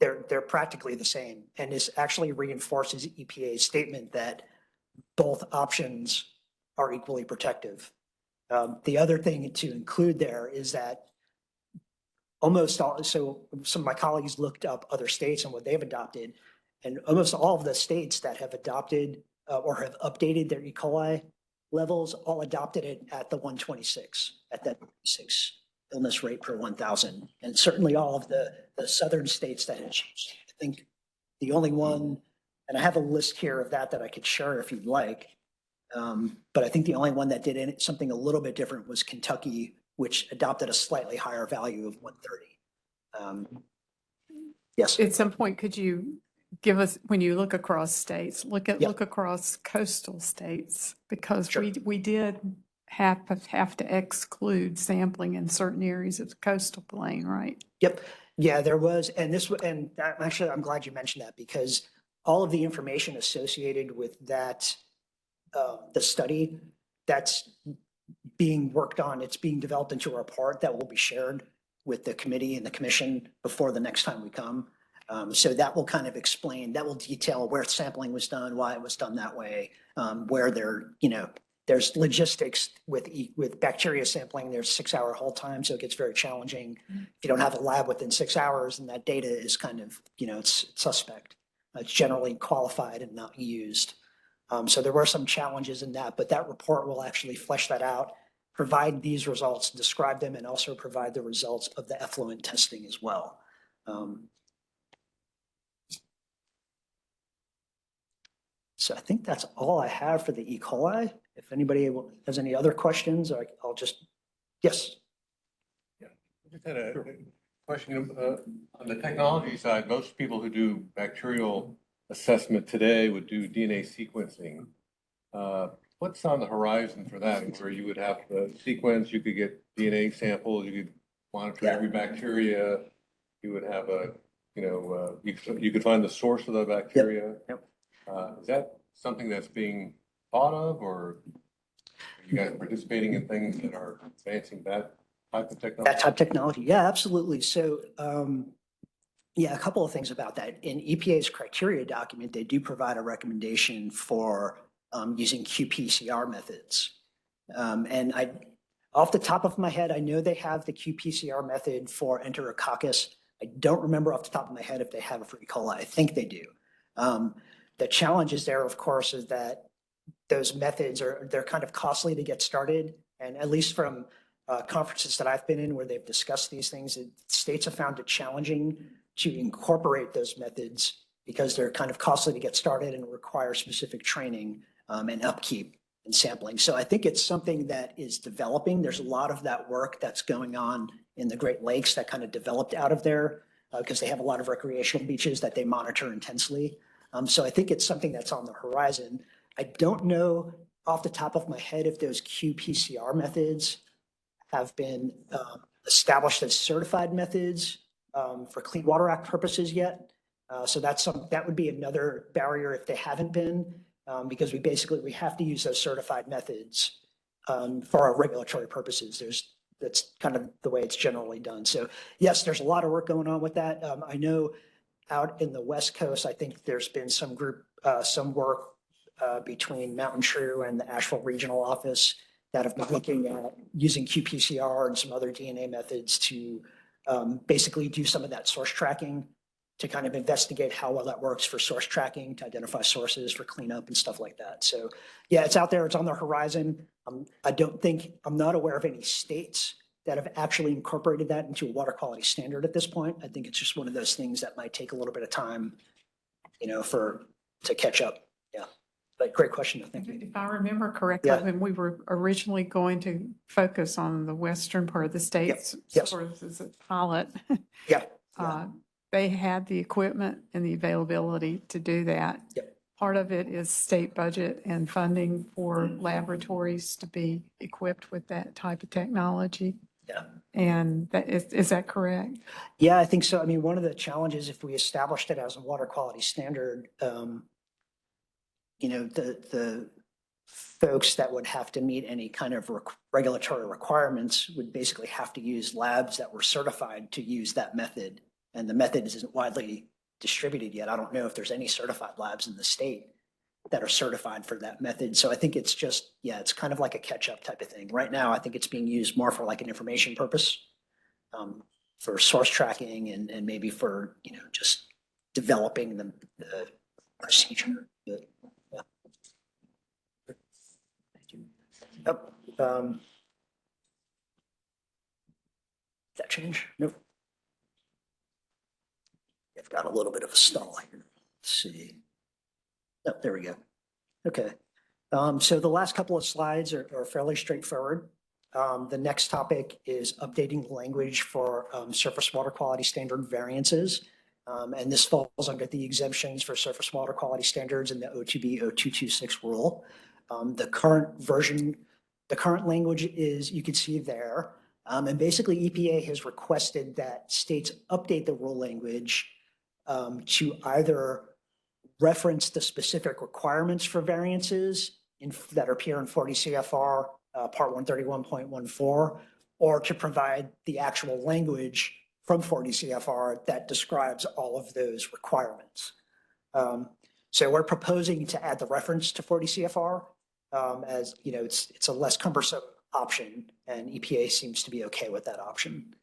they're practically the same. And this actually reinforces EPA's statement that both options are equally protective. The other thing to include there is that so some of my colleagues looked up other states and what they've adopted, and almost all of the states that have adopted or have updated their E. coli levels all adopted it at the 126, at that 6 illness rate per 1,000. And certainly all of the southern states that had changed. I think the only one, and I have a list here of that I could share if you'd like, but I think the only one that did something a little bit different was Kentucky, which adopted a slightly higher value of 130. Yes. At some point, could you give us, when you look across states, look across coastal states, because Sure. we did have to exclude sampling in certain areas of the coastal plain, right? Yep. Yeah, there was, actually, I'm glad you mentioned that, because all of the information associated with that, the study that's being worked on, it's being developed into a report that will be shared with the committee and the commission before the next time we come. So that will kind of explain, that will detail where sampling was done, why it was done that way, where there's logistics with bacteria sampling, there's 6-hour hold time, so it gets very challenging. If you don't have a lab within 6 hours, and that data is kind of, it's suspect. It's generally qualified and not used. So there were some challenges in that, but that report will actually flesh that out, provide these results, describe them, and also provide the results of the effluent testing as well. So I think that's all I have for the E. coli. If anybody has any other questions, I'll just, yes. I just had a question. On the technology side, most people who do bacterial assessment today would do DNA sequencing. What's on the horizon for that, where you would have the sequence, you could get DNA samples, you could monitor every bacteria, you would have you could find the source of the bacteria? Yep. Is that something that's being thought of, or are you guys participating in things that are advancing that type of technology? That type of technology, yeah, absolutely. So, yeah, a couple of things about that. In EPA's criteria document, they do provide a recommendation for using qPCR methods. And off the top of my head, I know they have the qPCR method for Enterococcus. I don't remember off the top of my head if they have it for E. coli. I think they do. The challenges there, of course, is that those methods they're kind of costly to get started. And at least from conferences that I've been in where they've discussed these things, states have found it challenging to incorporate those methods because they're kind of costly to get started and require specific training and upkeep and sampling. So I think it's something that is developing. There's a lot of that work that's going on in the Great Lakes that kind of developed out of there because they have a lot of recreational beaches that they monitor intensely. So I think it's something that's on the horizon. I don't know off the top of my head if those qPCR methods have been established as certified methods for Clean Water Act purposes yet. So that would be another barrier if they haven't been, because we have to use those certified methods for our regulatory purposes. That's kind of the way it's generally done. So yes, there's a lot of work going on with that. I know out in the West Coast, I think there's been some work between Mountain True and the Asheville Regional Office that have been looking at using qPCR and some other DNA methods to basically do some of that source tracking to kind of investigate how well that works for source tracking, to identify sources for cleanup and stuff like that. So yeah, it's out there, it's on the horizon. I'm not aware of any states that have actually incorporated that into a water quality standard at this point. I think it's just one of those things that might take a little bit of time, to catch up. Yeah, but great question, I think. If I remember correctly, Yeah. when we were originally going to focus on the western part of the states, Yes. sort of as a pilot, Yeah. they had the equipment and the availability to do that. Yep. Part of it is state budget and funding for laboratories to be equipped with that type of technology. Yeah. And is that correct? Yeah, I think so. I mean, one of the challenges, if we established it as a water quality standard, the folks that would have to meet any kind of regulatory requirements would basically have to use labs that were certified to use that method. And the method isn't widely distributed yet. I don't know if there's any certified labs in the state that are certified for that method. So I think it's just, it's kind of like a catch-up type of thing. Right now, I think it's being used more for like an information purpose, for source tracking and maybe for, just developing the procedure. But, yeah. Thank you. Yep. Did that change? Nope. I've got a little bit of a stall here. Let's see. Oh, there we go. Okay. So the last couple of slides are fairly straightforward. The next topic is updating the language for surface water quality standard variances. And this falls under the exemptions for surface water quality standards in the O2B 0226 rule. The current language is, you can see there. And basically EPA has requested that states update the rule language to either reference the specific requirements for variances that appear in 40 CFR Part 131.14, or to provide the actual language from 40 CFR that describes all of those requirements. So we're proposing to add the reference to 40 CFR as, it's a less cumbersome option, and EPA seems to be okay with that option.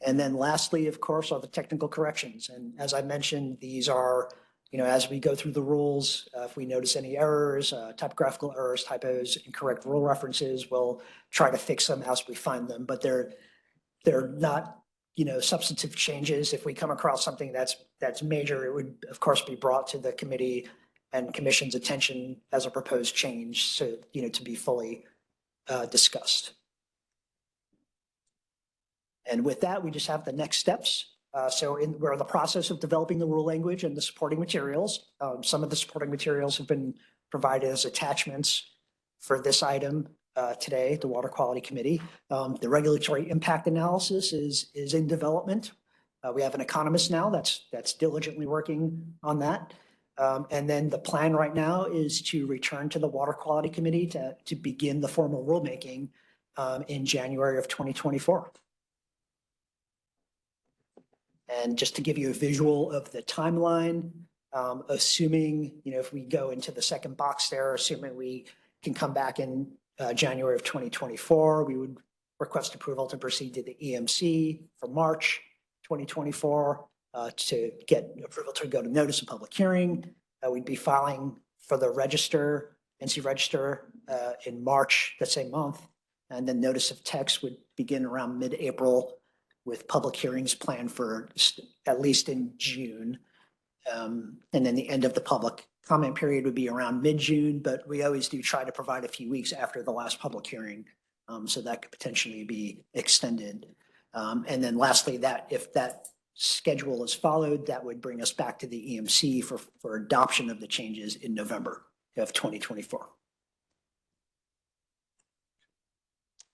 And then lastly, of course, are the technical corrections. And as I mentioned, these are, as we go through the rules, if we notice any errors, typographical errors, typos, incorrect rule references, we'll try to fix them as we find them. But they're not substantive changes. If we come across something that's major, it would, of course, be brought to the committee and commission's attention as a proposed change, so, to be fully discussed. And with that, we just have the next steps. We're in the process of developing the rule language and the supporting materials. Some of the supporting materials have been provided as attachments for this item today, the Water Quality Committee. The regulatory impact analysis is in development. We have an economist now that's diligently working on that. And then the plan right now is to return to the Water Quality Committee to begin the formal rulemaking in January of 2024. And just to give you a visual of the timeline, assuming, if we go into the second box there, assuming we can come back in January of 2024, we would request approval to proceed to the EMC for March 2024 to get approval to go to notice of public hearing. We'd be filing for the NC Register in March, that same month. And then notice of text would begin around mid-April, with public hearings planned for at least in June. And then the end of the public comment period would be around mid-June, but we always do try to provide a few weeks after the last public hearing. So that could potentially be extended. And then lastly, that if that schedule is followed, that would bring us back to the EMC for adoption of the changes in November of 2024.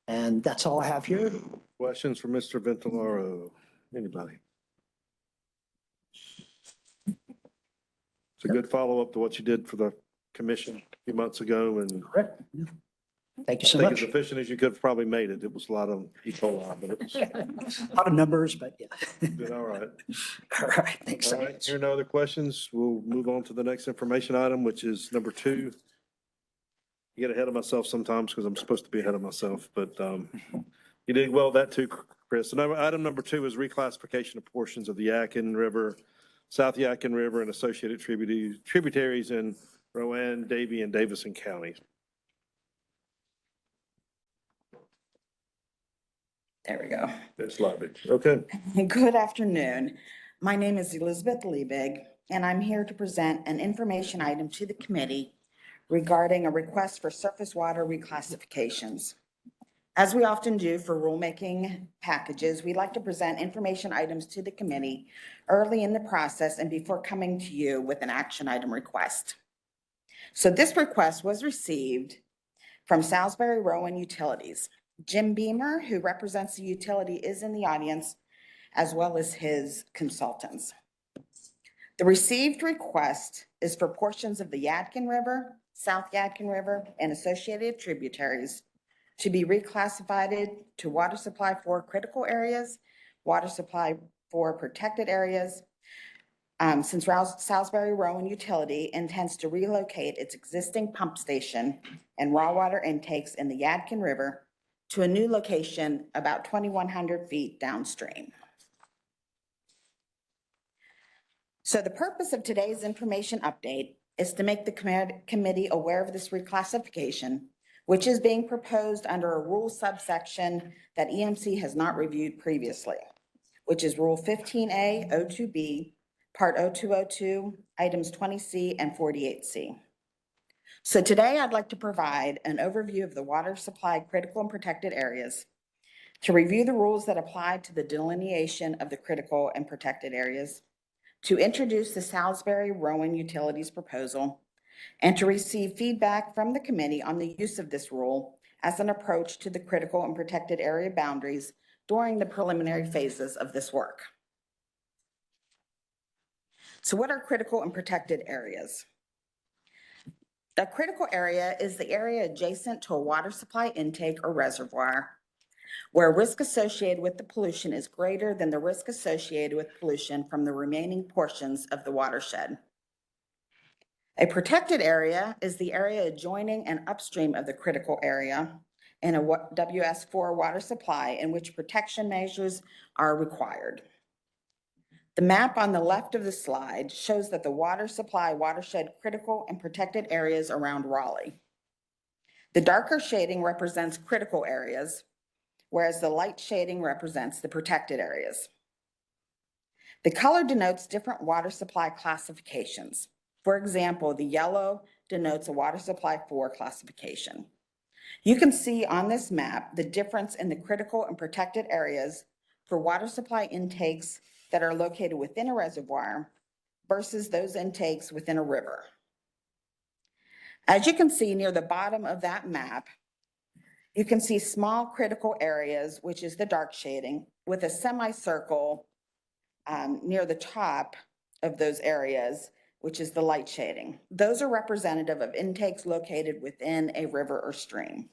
And that's all I have here. Questions for Mr. Ventilaro? Anybody? It's a good follow-up to what you did for the commission a few months ago, and Correct. Thank you so I think much. as efficient as you could have probably made it. It was a lot of E. coli, but it was A lot of numbers, but yeah. did all right. All right, thanks so All right, much. here are no other questions. We'll move on to the next information item, which is number 2. I get ahead of myself sometimes because I'm supposed to be ahead of myself, but you did well with that too, Chris. So item number 2 is reclassification of portions of the Yadkin River, South Yadkin River, and associated tributaries in Rowan, Davie, and Davison counties. There we go. That's lobby. Okay. Good afternoon. My name is Elizabeth Liebig, and I'm here to present an information item to the committee regarding a request for surface water reclassifications. As we often do for rulemaking packages, we like to present information items to the committee early in the process and before coming to you with an action item request. So this request was received from Salisbury Rowan Utilities. Jim Beamer, who represents the utility, is in the audience, as well as his consultants. The received request is for portions of the Yadkin River, South Yadkin River, and associated tributaries to be reclassified to water supply for critical areas, water supply for protected areas, since Salisbury Rowan Utility intends to relocate its existing pump station and raw water intakes in the Yadkin River to a new location about 2,100 feet downstream. So the purpose of today's information update is to make the committee aware of this reclassification, which is being proposed under a rule subsection that EMC has not reviewed previously, which is Rule 15A, O2B, Part 0202, Items 20C and 48C. So today I'd like to provide an overview of the water supply critical and protected areas, to review the rules that apply to the delineation of the critical and protected areas, to introduce the Salisbury Rowan Utilities proposal, and to receive feedback from the committee on the use of this rule as an approach to the critical and protected area boundaries during the preliminary phases of this work. So what are critical and protected areas? A critical area is the area adjacent to a water supply intake or reservoir where risk associated with the pollution is greater than the risk associated with pollution from the remaining portions of the watershed. A protected area is the area adjoining and upstream of the critical area in a WS4 water supply in which protection measures are required. The map on the left of the slide shows that the water supply watershed critical and protected areas around Raleigh. The darker shading represents critical areas, whereas the light shading represents the protected areas. The color denotes different water supply classifications. For example, the yellow denotes a water supply 4 classification. You can see on this map the difference in the critical and protected areas for water supply intakes that are located within a reservoir versus those intakes within a river. As you can see near the bottom of that map, you can see small critical areas, which is the dark shading, with a semicircle near the top of those areas, which is the light shading. Those are representative of intakes located within a river or stream.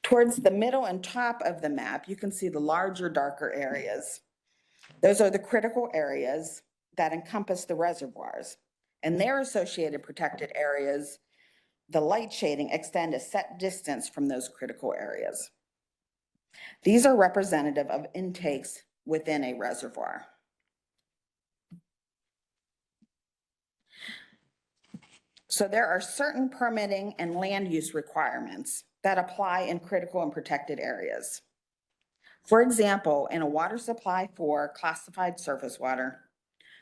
Towards the middle and top of the map, you can see the larger, darker areas. Those are the critical areas that encompass the reservoirs, and their associated protected areas, the light shading, extend a set distance from those critical areas. These are representative of intakes within a reservoir. So there are certain permitting and land use requirements that apply in critical and protected areas. For example, in a water supply for classified surface water,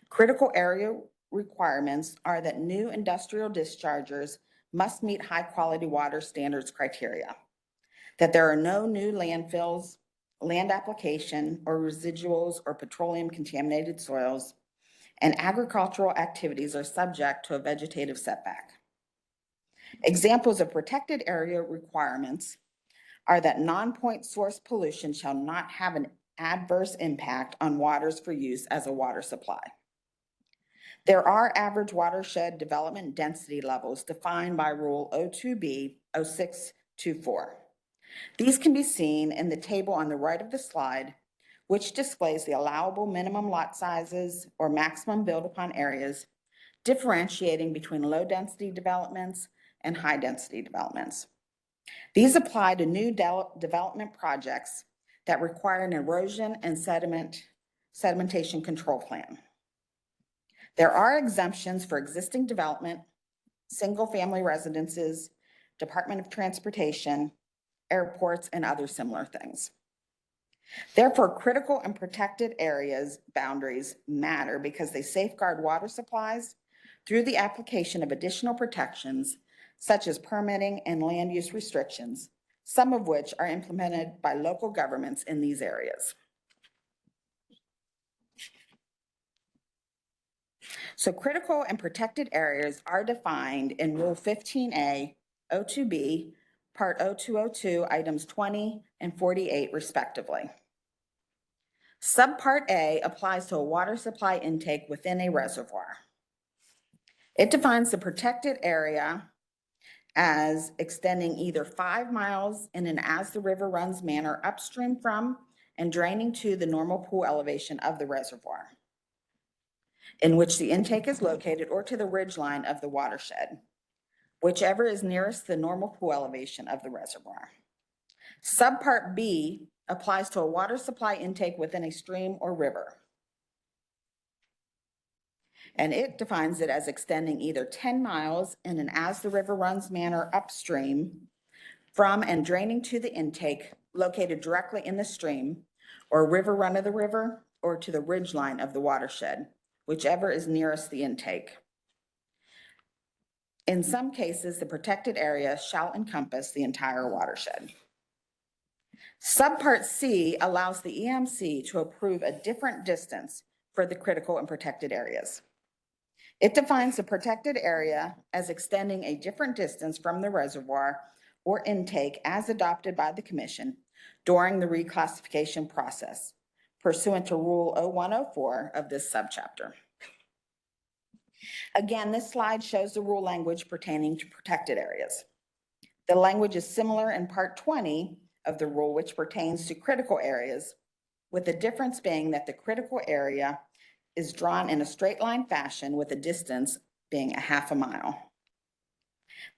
critical area requirements are that new industrial dischargers must meet high-quality water standards criteria, that there are no new landfills, land application, or residuals or petroleum-contaminated soils, and agricultural activities are subject to a vegetative setback. Examples of protected area requirements are that non-point source pollution shall not have an adverse impact on waters for use as a water supply. There are average watershed development density levels defined by Rule 02B 0624. These can be seen in the table on the right of the slide, which displays the allowable minimum lot sizes or maximum build-upon areas, differentiating between low-density developments and high-density developments. These apply to new development projects that require an erosion and sedimentation control plan. There are exemptions for existing development, single-family residences, Department of Transportation, airports, and other similar things. Therefore, critical and protected areas boundaries matter because they safeguard water supplies through the application of additional protections such as permitting and land use restrictions, some of which are implemented by local governments in these areas. So critical and protected areas are defined in Rule 15A, 02B, Part 0202, items 20 and 48 respectively. Subpart A applies to a water supply intake within a reservoir. It defines the protected area as extending either 5 miles in an as the river runs manner upstream from and draining to the normal pool elevation of the reservoir in which the intake is located, or to the ridge line of the watershed, whichever is nearest the normal pool elevation of the reservoir. Subpart B applies to a water supply intake within a stream or river. And it defines it as extending either 10 miles in an as the river runs manner upstream from and draining to the intake located directly in the stream or river run of the river, or to the ridge line of the watershed, whichever is nearest the intake. In some cases, the protected area shall encompass the entire watershed. Subpart C allows the EMC to approve a different distance for the critical and protected areas. It defines the protected area as extending a different distance from the reservoir or intake as adopted by the Commission during the reclassification process, pursuant to Rule 0104 of this subchapter. Again, this slide shows the rule language pertaining to protected areas. The language is similar in Part 20 of the rule, which pertains to critical areas, with the difference being that the critical area is drawn in a straight line fashion with a distance being a half a mile.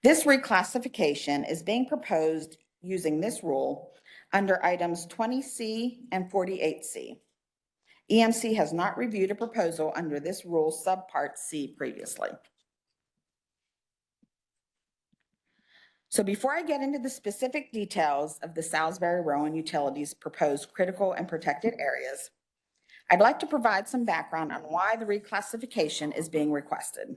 This reclassification is being proposed using this rule under items 20C and 48C. EMC has not reviewed a proposal under this rule subpart C previously. So before I get into the specific details of the Salisbury Rowan Utilities proposed critical and protected areas, I'd like to provide some background on why the reclassification is being requested.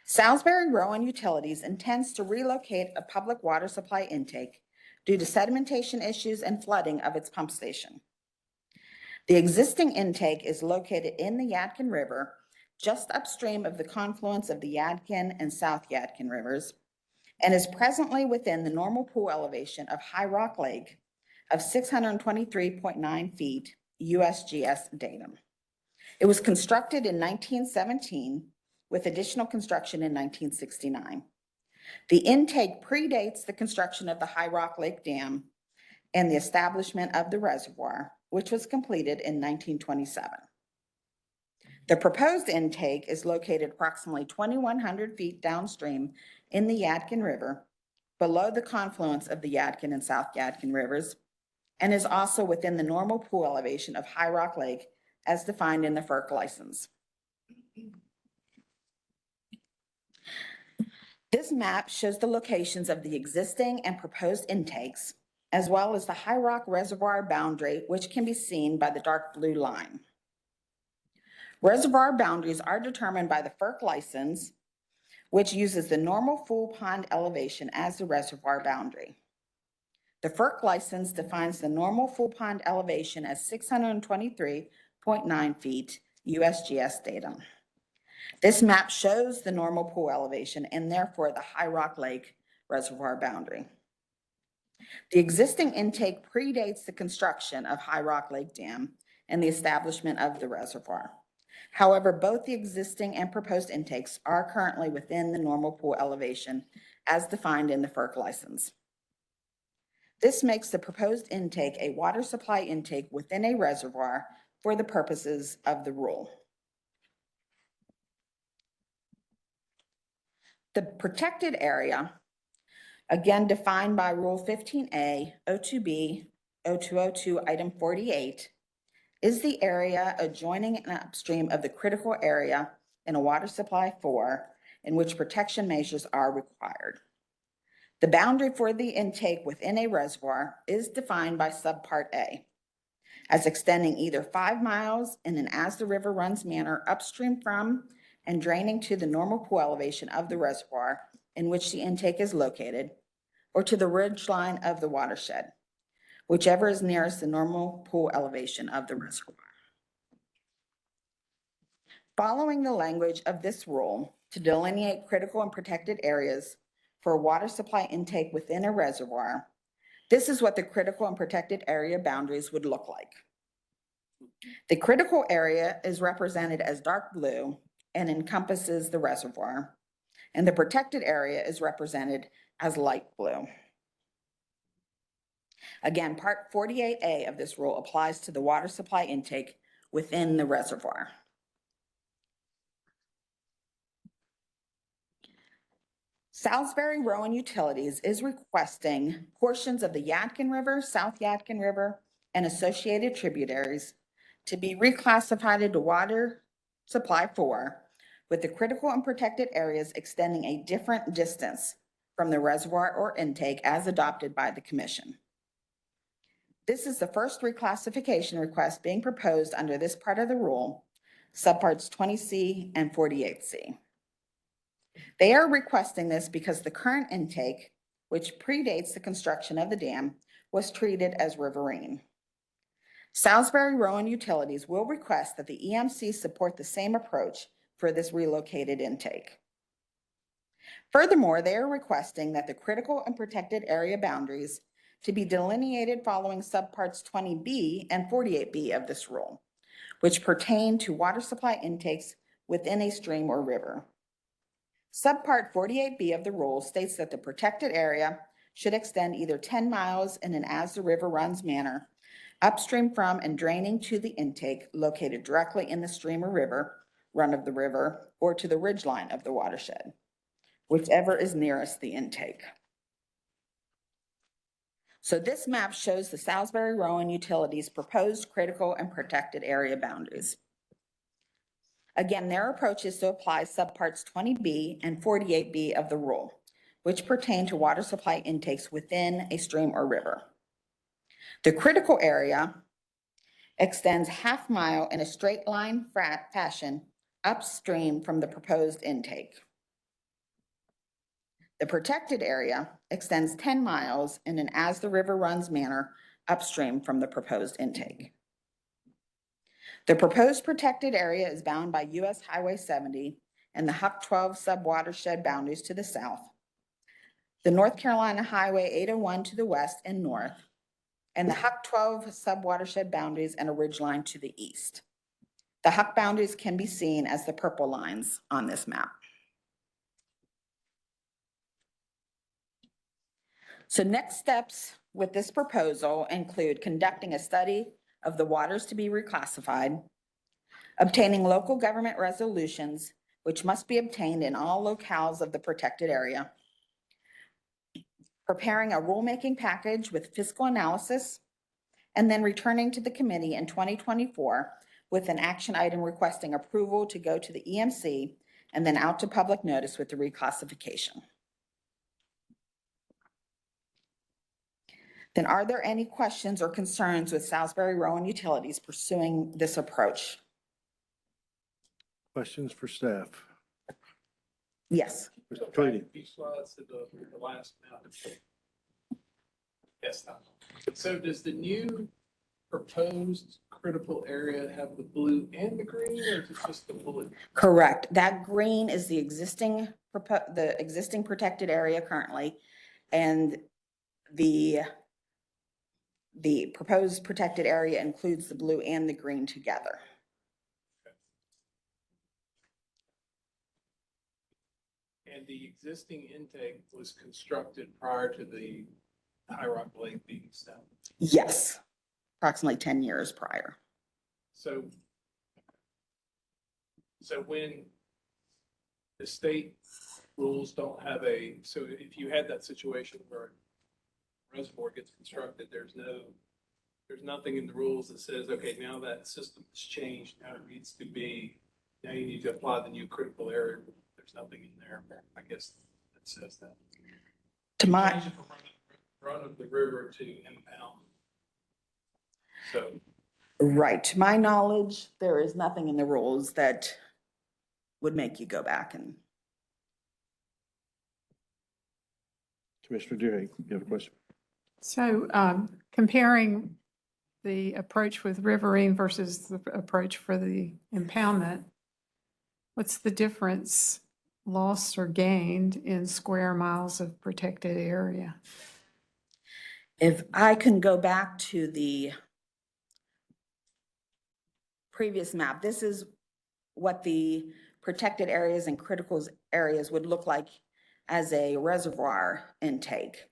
Salisbury Rowan Utilities intends to relocate a public water supply intake due to sedimentation issues and flooding of its pump station. The existing intake is located in the Yadkin River, just upstream of the confluence of the Yadkin and South Yadkin rivers, and is presently within the normal pool elevation of High Rock Lake of 623.9 feet USGS datum. It was constructed in 1917 with additional construction in 1969. The intake predates the construction of the High Rock Lake Dam and the establishment of the reservoir, which was completed in 1927. The proposed intake is located approximately 2,100 feet downstream in the Yadkin River, below the confluence of the Yadkin and South Yadkin rivers, and is also within the normal pool elevation of High Rock Lake as defined in the FERC license. This map shows the locations of the existing and proposed intakes, as well as the High Rock Reservoir boundary, which can be seen by the dark blue line. Reservoir boundaries are determined by the FERC license, which uses the normal full pond elevation as the reservoir boundary. The FERC license defines the normal full pond elevation as 623.9 feet USGS datum. This map shows the normal pool elevation and therefore the High Rock Lake reservoir boundary. The existing intake predates the construction of High Rock Lake Dam and the establishment of the reservoir. However, both the existing and proposed intakes are currently within the normal pool elevation as defined in the FERC license. This makes the proposed intake a water supply intake within a reservoir for the purposes of the rule. The protected area, again defined by Rule 15A, O2B, O202, Item 48, is the area adjoining and upstream of the critical area in a water supply 4 in which protection measures are required. The boundary for the intake within a reservoir is defined by Subpart A as extending either 5 miles in an as the river runs manner upstream from and draining to the normal pool elevation of the reservoir in which the intake is located, or to the ridge line of the watershed, whichever is nearest the normal pool elevation of the reservoir. Following the language of this rule to delineate critical and protected areas for water supply intake within a reservoir, this is what the critical and protected area boundaries would look like. The critical area is represented as dark blue and encompasses the reservoir, and the protected area is represented as light blue. Again, Part 48A of this rule applies to the water supply intake within the reservoir. Salisbury Rowan Utilities is requesting portions of the Yadkin River, South Yadkin River, and associated tributaries to be reclassified into water supply 4, with the critical and protected areas extending a different distance from the reservoir or intake as adopted by the Commission. This is the first reclassification request being proposed under this part of the rule, subparts 20C and 48C. They are requesting this because the current intake, which predates the construction of the dam, was treated as riverine. Salisbury Rowan Utilities will request that the EMC support the same approach for this relocated intake. Furthermore, they are requesting that the critical and protected area boundaries to be delineated following subparts 20B and 48B of this rule, which pertain to water supply intakes within a stream or river. Subpart 48B of the rule states that the protected area should extend either 10 miles in an as the river runs manner, upstream from and draining to the intake located directly in the stream or river, run of the river, or to the ridgeline of the watershed, whichever is nearest the intake. So this map shows the Salisbury Rowan Utilities proposed critical and protected area boundaries. Again, their approach is to apply subparts 20B and 48B of the rule, which pertain to water supply intakes within a stream or river. The critical area extends half-mile in a straight line fashion upstream from the proposed intake. The protected area extends 10 miles in an as the river runs manner upstream from the proposed intake. The proposed protected area is bound by US Highway 70 and the Huck 12 subwatershed boundaries to the south, the North Carolina Highway 801 to the west and north, and the Huck 12 subwatershed boundaries and a ridge line to the east. The Huck boundaries can be seen as the purple lines on this map. So next steps with this proposal include conducting a study of the waters to be reclassified, obtaining local government resolutions, which must be obtained in all locales of the protected area, preparing a rulemaking package with fiscal analysis, and then returning to the committee in 2024 with an action item requesting approval to go to the EMC and then out to public notice with the reclassification. Then are there any questions or concerns with Salisbury Rowan Utilities pursuing this approach? Questions for staff? Yes. Mr. Tweedy? Few slides to the last map. Yes. So does the new proposed critical area have the blue and the green, or is it just the blue? Correct. That green is the existing protected area currently, and the proposed protected area includes the blue and the green together. And the existing intake was constructed prior to the High Rock Lake being established. Yes, approximately 10 years prior. So when the state rules don't have so if you had that situation where a reservoir gets constructed, there's nothing in the rules that says, okay, now that system has changed, now you need to apply the new critical area. There's nothing in there, I guess, that says that. Change it from run of the river to impound. So. Right. To my knowledge, there is nothing in the rules that would make you go back and. Commissioner Deering, you have a question? So comparing the approach with riverine versus the approach for the impoundment, what's the difference lost or gained in square miles of protected area? If I can go back to the previous map, this is what the protected areas and critical areas would look like as a reservoir intake.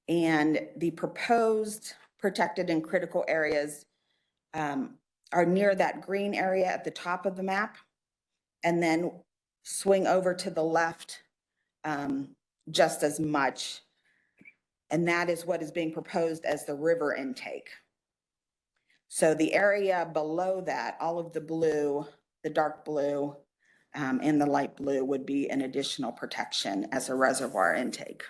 And the proposed protected and critical areas are near that green area at the top of the map, and then swing over to the left just as much. And that is what is being proposed as the river intake. So the area below that, all of the blue, the dark blue, and the light blue would be an additional protection as a reservoir intake.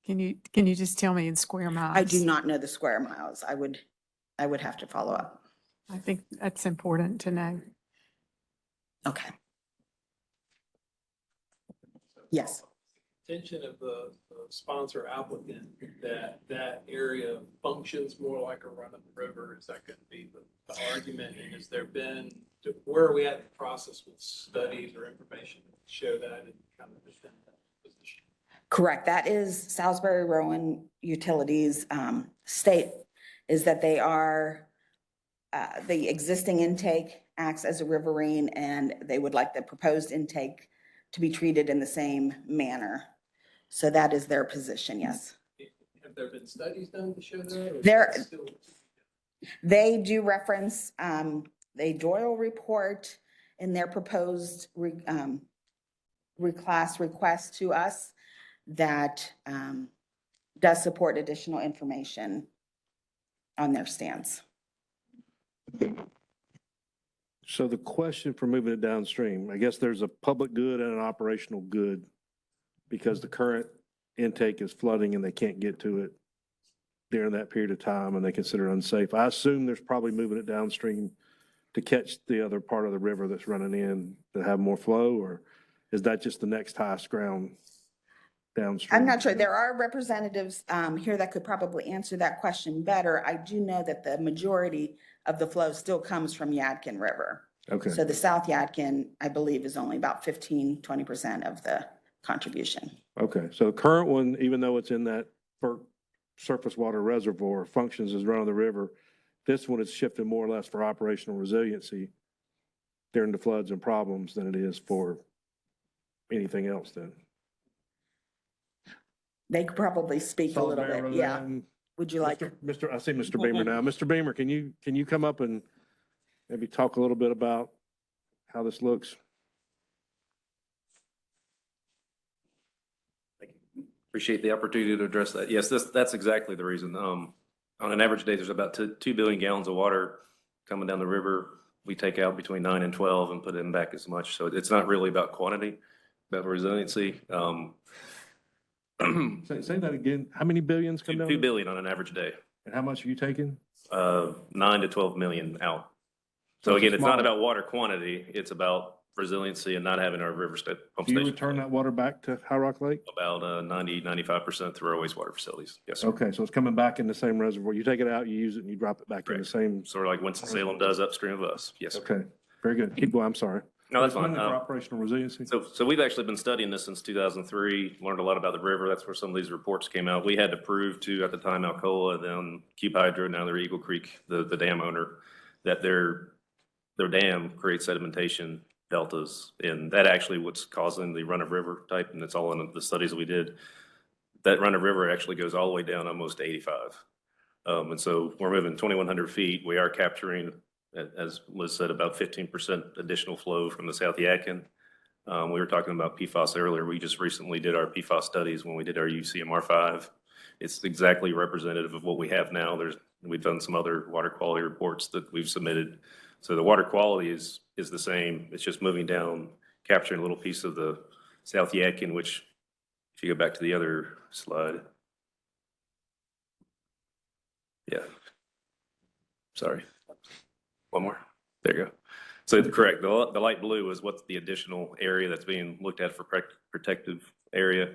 Can you just tell me in square miles? I do not know the square miles. I would have to follow up. I think that's important to know. Okay. Yes. Intention of the sponsor applicant that area functions more like a run of the river. Is that going to be the argument? And has there been, where are we at in the process with studies or information to show that and kind of defend that position? Correct. That is Salisbury Rowan Utilities state is that they are, the existing intake acts as a riverine, and they would like the proposed intake to be treated in the same manner. So that is their position, yes. Have there been studies done to show that? They do reference a Doyle report in their proposed reclass request to us that does support additional information on their stance. So the question for moving it downstream, I guess there's a public good and an operational good because the current intake is flooding and they can't get to it during that period of time and they consider it unsafe. I assume there's probably moving it downstream to catch the other part of the river that's running in to have more flow, or is that just the next highest ground downstream? I'm not sure. There are representatives here that could probably answer that question better. I do know that the majority of the flow still comes from Yadkin River. Okay, So the South Yadkin, I believe, is only about 15-20% of the contribution. okay. So the current one, even though it's in that surface water reservoir, functions as run of the river. This one is shifted more or less for operational resiliency during the floods and problems than it is for anything else then. They could probably speak a little bit, yeah. Would you like? I see Mr. Beamer now. Mr. Beamer, can you come up and maybe talk a little bit about how this looks? Appreciate the opportunity to address that. Yes, that's exactly the reason. On an average day, there's about 2 billion gallons of water coming down the river. We take out between 9 and 12 and put in back as much. So it's not really about quantity, about resiliency. Say that again. How many billions come down? 2 billion on an average day. And how much are you taking? 9 to 12 million out. So again, it's not about water quantity. It's about resiliency and not having our river pump Do you station. return that water back to High Rock Lake? About 90-95% through our wastewater facilities. Yes, sir. Okay, so it's coming back in the same reservoir. You take it out, you use it, and you drop it back in the same. Sort of like Winston-Salem does upstream of us. Yes, sir. Okay, very good. Keep going. I'm sorry. No, that's It's fine. mainly for operational resiliency. So we've actually been studying this since 2003, learned a lot about the river. That's where some of these reports came out. We had to prove to, at the time, Alcoa, then Cube Hydro, now they're Eagle Creek, the dam owner, that their dam creates sedimentation deltas. And that actually what's causing the run-of-river type, and it's all in the studies that we did. That run-of-river actually goes all the way down almost to 85. And so we're moving 2,100 feet. We are capturing, as Liz said, about 15% additional flow from the South Yadkin. We were talking about PFAS earlier. We just recently did our PFAS studies when we did our UCMR5. It's exactly representative of what we have now. We've done some other water quality reports that we've submitted. So the water quality is the same. It's just moving down, capturing a little piece of the South Yadkin, which, if you go back to the other slide. Yeah. Sorry. One more. There you go. So correct. The light blue is what's the additional area that's being looked at for protective area.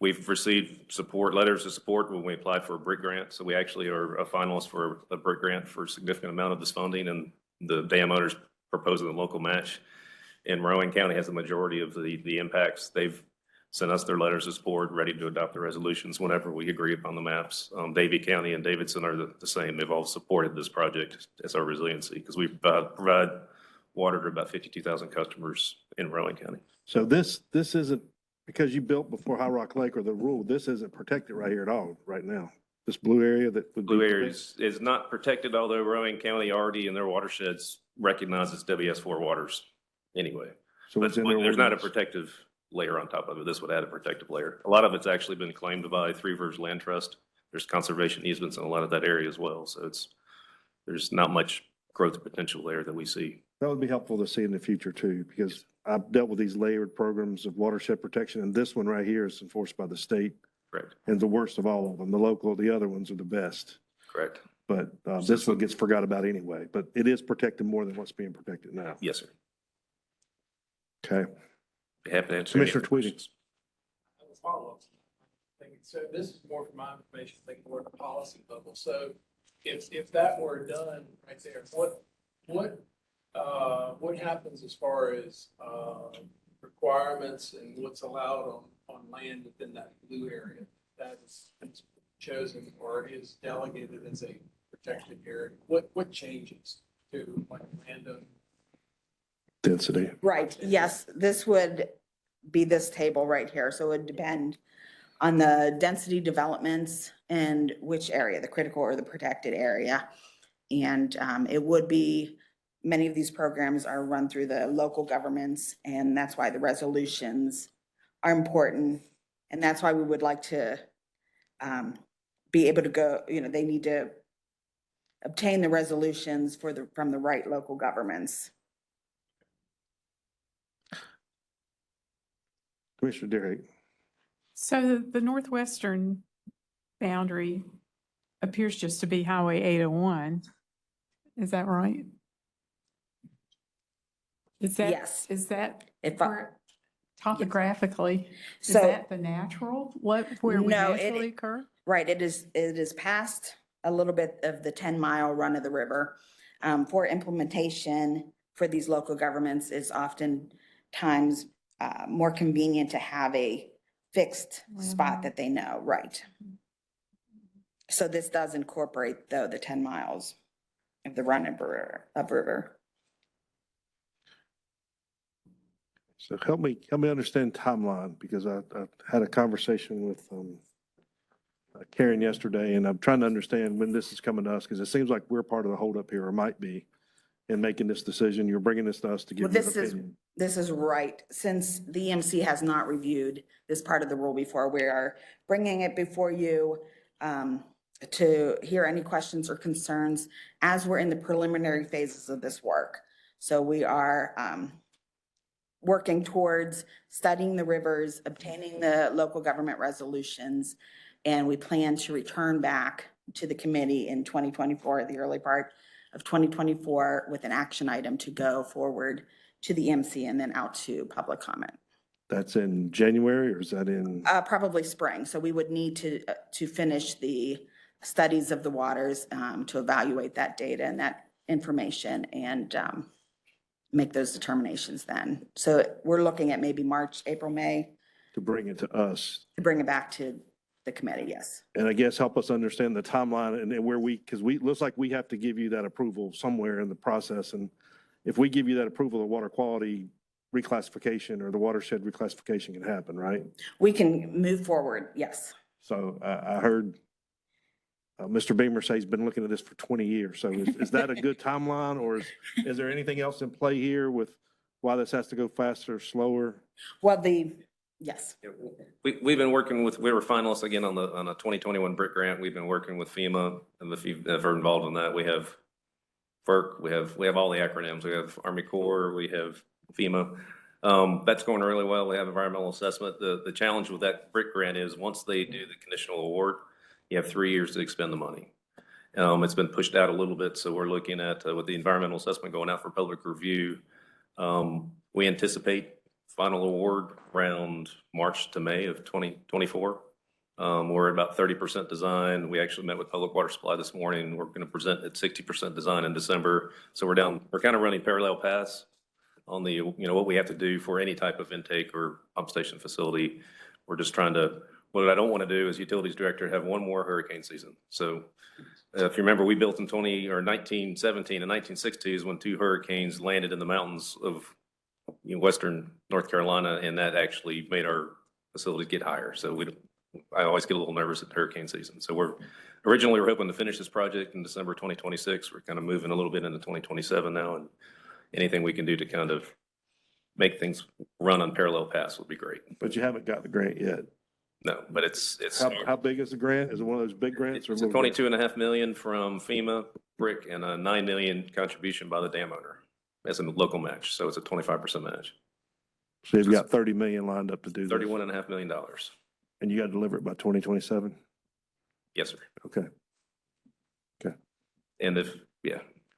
We've received letters of support when we applied for a BRIC grant. So we actually are a finalist for a BRIC grant for a significant amount of this funding, and the dam owners proposing the local match. And Rowan County has the majority of the impacts. They've sent us their letters of support, ready to adopt the resolutions whenever we agree upon the maps. Davie County and Davidson are the same. They've all supported this project as our resiliency because we provide water to about 52,000 customers in Rowan County. So this isn't, because you built before High Rock Lake or the rule, this isn't protected right here at all, right now. This blue area that would be. Blue area is not protected, although Rowan County already in their watersheds recognizes WS4 waters anyway. So But it's in their there's not a ordinance. protective layer on top of it. This would add a protective layer. A lot of it's actually been claimed by Three Rivers Land Trust. There's conservation easements in a lot of that area as well. So there's not much growth potential there that we see. That would be helpful to see in the future too, because I've dealt with these layered programs of watershed protection, and this one right here is enforced by the state. Correct. And the worst of all of them. The other ones are the best. Correct. But this one gets forgot about anyway, but it is protected more than what's being protected now. Yes, sir. Okay. Be happy to answer. Commissioner Tweedy. I have a follow-up. So this is more for my information, thinking more at the policy level. So if that were done right there, what happens as far as requirements and what's allowed on land within that blue area that is chosen or is delegated as a protected area? What changes to like land Density. Right, yes, this would be this table right here, so it would depend on the density developments and which area, the critical or the protected area. And it would be, many of these programs are run through the local governments, and that's why the resolutions are important. And that's why we would like to be able to go, they need to obtain the resolutions from the right local governments. Commissioner Deerhake. So the northwestern boundary appears just to be Highway 801. Is that right? Is that? Yes. Is that If I- where topographically, is So- that the natural, where we No, it- naturally occur? Right, it is past a little bit of the 10-mile run of the river. For implementation for these local governments, it's oftentimes more convenient to have a fixed spot that they know, right? So this does incorporate, though, the 10 miles of the run of river. So help me understand timeline, because I had a conversation with Karen yesterday, and I'm trying to understand when this is coming to us, because it seems like we're part of the holdup here, or might be, in making this decision. You're bringing this to us to give Well, you an opinion. this is right. Since the EMC has not reviewed this part of the rule before, we are bringing it before you to hear any questions or concerns as we're in the preliminary phases of this work. So we are working towards studying the rivers, obtaining the local government resolutions, and we plan to return back to the committee in 2024, the early part of 2024, with an action item to go forward to the EMC and then out to public comment. That's in January, or is that in? Probably spring. So we would need to finish the studies of the waters to evaluate that data and that information and make those determinations then. So we're looking at maybe March, April, May To bring it to us? to bring it back to the committee, yes. And I guess help us understand the timeline and where because it looks like we have to give you that approval somewhere in the process. And if we give you that approval, the water quality reclassification or the watershed reclassification can happen, right? We can move forward, yes. So I heard Mr. Beamer say he's been looking at this for 20 years. So is that a good timeline, or is there anything else in play here with why this has to go faster, or slower? Well, yes. We've been working with, we were finalists again on a 2021 BRIC grant. We've been working with FEMA, and if you've ever involved in that, we have FERC, we have all the acronyms. We have Army Corps, we have FEMA. That's going really well. We have environmental assessment. The challenge with that BRIC grant is once they do the conditional award, you have 3 years to expend the money. It's been pushed out a little bit, so we're looking at with the environmental assessment going out for public review. We anticipate final award around March to May of 2024. We're at about 30% design. We actually met with Public Water Supply this morning. We're going to present at 60% design in December. So we're kind of running parallel paths on the, what we have to do for any type of intake or pump station facility. We're just trying to, what I don't want to do as utilities director, have one more hurricane season. So if you remember, we built in 1917 and 1960s when 2 hurricanes landed in the mountains of western North Carolina, and that actually made our facilities get higher. So I always get a little nervous at hurricane season. So we're hoping to finish this project in December 2026. We're kind of moving a little bit into 2027 now, and anything we can do to kind of make things run on parallel paths would be great. But you haven't got the grant yet. No, but it's How big is the grant? Is it one of those big grants? or It's a little grant? $22.5 million from FEMA, BRIC, and a $9 million contribution by the dam owner as a local match. So it's a 25% match. So you've got 30 million lined up to do this. $31.5 million. And you got to deliver it by 2027? Yes, sir. Okay. And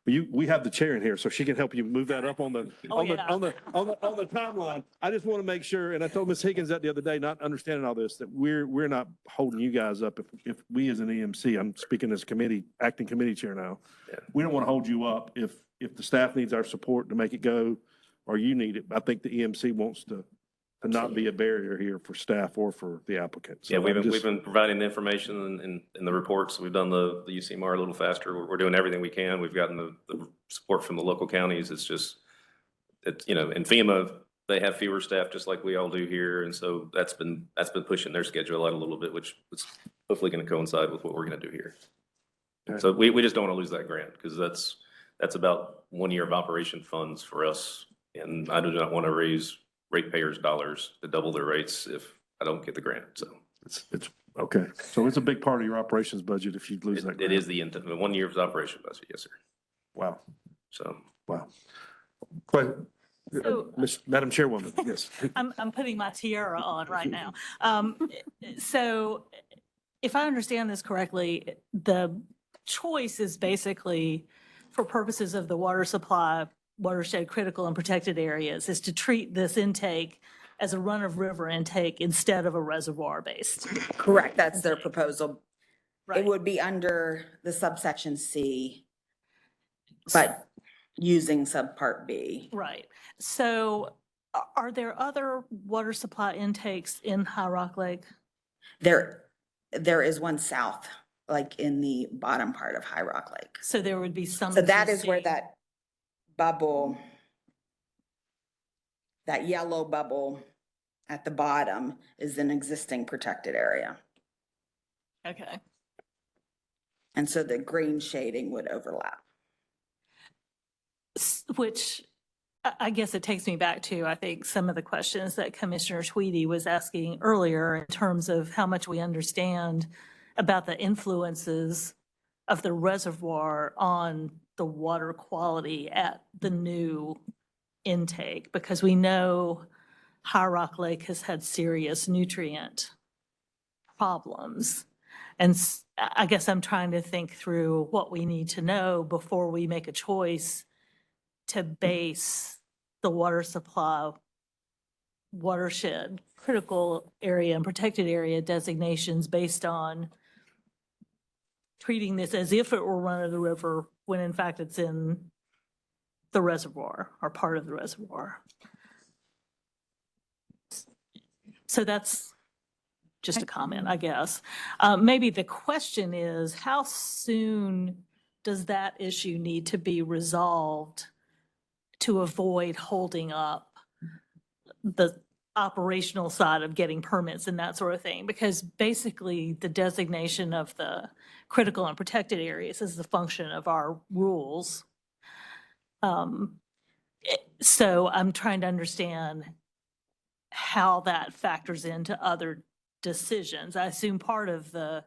We have the chair in here, so she can help you move that up on the timeline. I just want to make sure, and I told Ms. Higgins that the other day, not understanding all this, that we're not holding you guys up. If we as an EMC, I'm speaking as acting committee chair now. Yeah. We don't want to hold you up if the staff needs our support to make it go, or you need it. I think the EMC wants to not be a barrier here for staff or for the applicant. So yeah, we've I'm been, just- we've been providing the information in the reports. We've done the UCMR a little faster. We're doing everything we can. We've gotten the support from the local counties. It's just, in FEMA, they have fewer staff just like we all do here. And so that's been pushing their schedule out a little bit, which is hopefully going to coincide with what we're going to do here. Okay. So we just don't want to lose that grant because that's about 1 year of operation funds for us. And I do not want to raise ratepayers' dollars to double their rates if I don't get the grant. So It's okay. So it's a big part of your operations budget if you lose that it grant. is the 1 year's operation budget. Yes, sir. Wow. So Wow. So- Madam Chairwoman, yes. I'm putting my tiara on right now. So if I understand this correctly, the choice is basically for purposes of the water supply, watershed critical and protected areas, is to treat this intake as a run-of-river intake instead of a reservoir-based. Correct, that's their proposal. It Right. would be under the subsection C, but using subpart B. Right. So are there other water supply intakes in High Rock Lake? There is one south, like in the bottom part of High Rock Lake. So there would be some. So that is where existing- that bubble, that yellow bubble at the bottom is an existing protected area. Okay. And so the green shading would overlap. Which I guess it takes me back to, I think, some of the questions that Commissioner Tweedy was asking earlier in terms of how much we understand about the influences of the reservoir on the water quality at the new intake, because we know High Rock Lake has had serious nutrient problems. And I guess I'm trying to think through what we need to know before we make a choice to base the water supply watershed critical area and protected area designations based on treating this as if it were run of the river when in fact it's in the reservoir or part of the reservoir. So that's just a comment, I guess. Maybe the question is, how soon does that issue need to be resolved to avoid holding up the operational side of getting permits and that sort of thing? Because basically the designation of the critical and protected areas is the function of our rules. So I'm trying to understand how that factors into other decisions. I assume part of the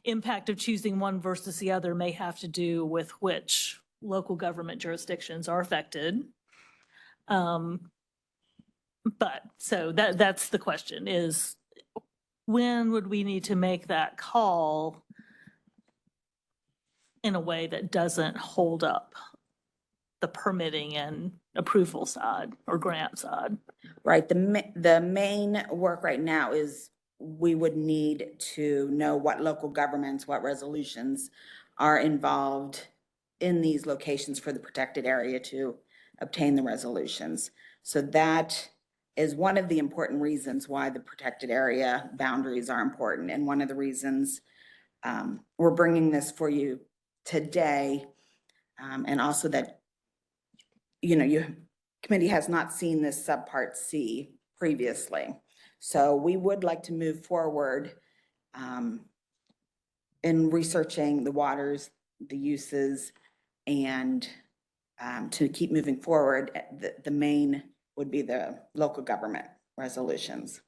impact of choosing one versus the other may have to do with which local government jurisdictions are affected. But so that's the question, is when would we need to make that call in a way that doesn't hold up the permitting and approval side or grant side? Right, the main work right now is we would need to know what local governments, what resolutions are involved in these locations for the protected area to obtain the resolutions. So that is one of the important reasons why the protected area boundaries are important. And one of the reasons we're bringing this for you today. And also that, your committee has not seen this subpart C previously. So we would like to move forward in researching the waters, the uses, and to keep moving forward. The main would be the local government resolutions.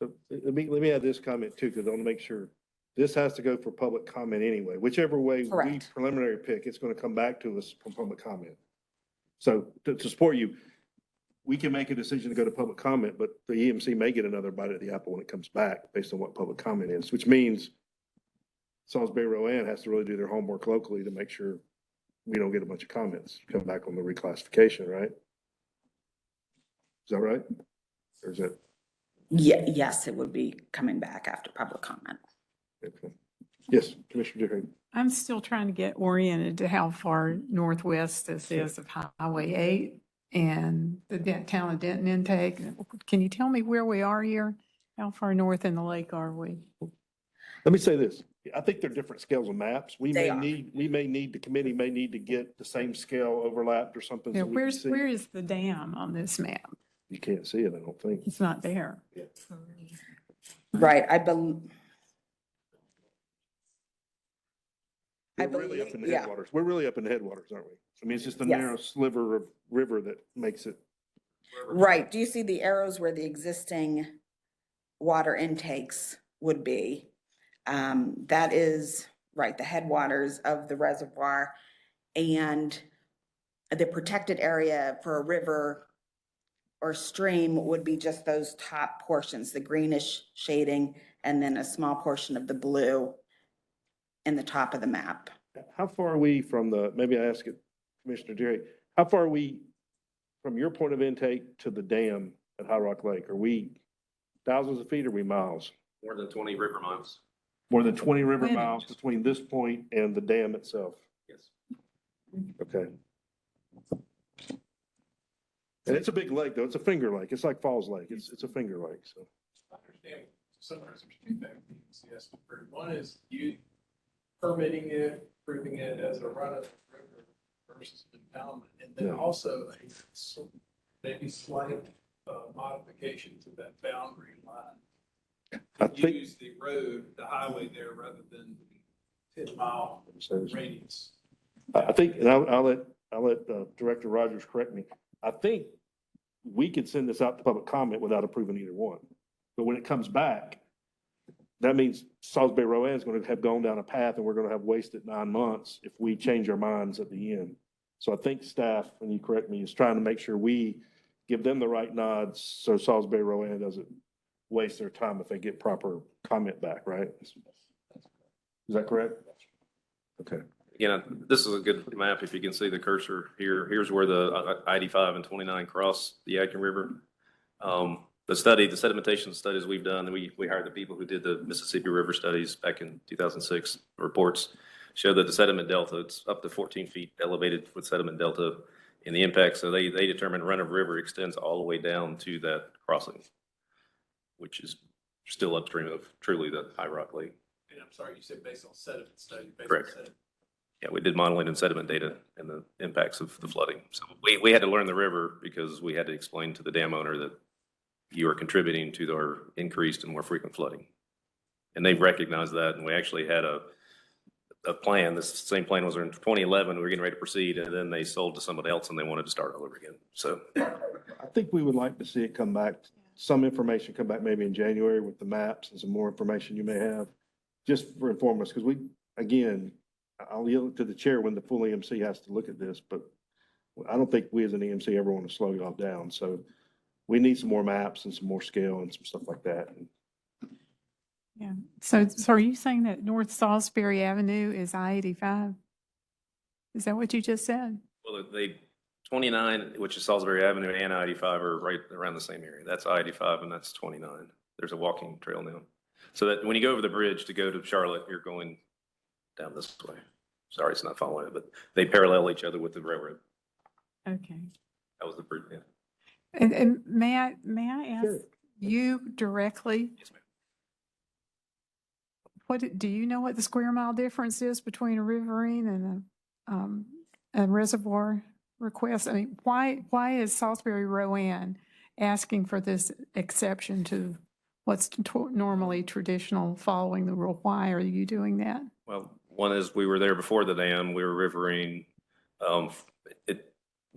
So let me add this comment too, because I want to make sure this has to go for public comment anyway. Whichever way we Correct. preliminary pick, it's going to come back to us from public comment. So to support you, we can make a decision to go to public comment, but the EMC may get another bite at the apple when it comes back based on what public comment is, which means Salisbury Rowan has to really do their homework locally to make sure we don't get a bunch of comments come back on the reclassification, right? Is that right? Or is that? Yeah, yes, it would be coming back after public comment. Okay. Yes, Commissioner Dick. I'm still trying to get oriented to how far northwest this is of Highway 8 and the town of Denton intake. Can you tell me where we are here? How far north in the lake are we? Let me say this. I think they're different scales of maps. They are. The committee may need to get the same scale overlapped or something. Yeah, so we can see. where is the dam on this map? You can't see it, I don't think. It's not there. Right, I We're really up in the yeah. headwaters. We're really up in the headwaters, aren't we? I mean, it's just a Yes. narrow sliver of river that makes it. Right, do you see the arrows where the existing water intakes would be? That is, right, the headwaters of the reservoir. And the protected area for a river or stream would be just those top portions, the greenish shading, and then a small portion of the blue in the top of the map. How far are we from the, maybe I ask it, Commissioner Jerry, how far are we from your point of intake to the dam at High Rock Lake? Are we thousands of feet or are we miles? More than 20 river miles. More than 20 river 20. miles between this point and the dam itself? Yes. Okay. And it's a big lake, though. It's a finger lake. It's like Falls Lake. It's a finger lake, so. I understand, sometimes there's two things the EMC has to prove. One is you permitting it, proving it as a run of the river versus impoundment. And then Yeah. also maybe slight modification to that boundary line. I To think- use the road, the highway there rather than 10-mile radius. I think, and I'll let Director Rogers correct me. I think we could send this out to public comment without approving either one. But when it comes back, that means Salisbury Rowan is going to have gone down a path and we're going to have wasted 9 months if we change our minds at the end. So I think staff, and you correct me, is trying to make sure we give them the right nods so Salisbury Rowan doesn't waste their time if they get proper comment back, right? Is that correct? Okay. Again, this is a good map. If you can see the cursor here, here's where the I-85 and 29 cross the Yadkin River. The sedimentation studies we've done, we hired the people who did the Mississippi River studies back in 2006 reports, show that the sediment delta, it's up to 14 feet elevated with sediment delta in the impact. So they determined run of river extends all the way down to that crossing, which is still upstream of truly the High Rock Lake. And I'm sorry, you said based on sediment study. based on Correct. sediment. Yeah, we did modeling and sediment data and the impacts of the flooding. So we had to learn the river because we had to explain to the dam owner that you are contributing to our increased and more frequent flooding. And they've recognized that, and we actually had a plan. This same plan was in 2011. We were getting ready to proceed, and then they sold to somebody else and they wanted to start all over again. So I think we would like to see it come back, some information come back maybe in January with the maps and some more information you may have, just for inform us, because again, I'll yield to the chair when the full EMC has to look at this, but I don't think we as an EMC ever want to slow y'all down. So we need some more maps and some more scale and some stuff like that. Yeah. So are you saying that North Salisbury Avenue is I-85? Is that what you just said? well, they 29, which is Salisbury Avenue, and I-85 are right around the same area. That's I-85 and that's 29. There's a walking trail now. So that when you go over the bridge to go to Charlotte, you're going down this way. Sorry, it's not following it, but they parallel each other with the railroad. Okay. That was the bridge, yeah. And may I ask you directly? Yes, ma'am. Do you know what the square mile difference is between a riverine and a reservoir request? I mean, why is Salisbury Rowan asking for this exception to what's normally traditional following the rule? Why are you doing that? Well, one is we were there before the dam, we were riverine.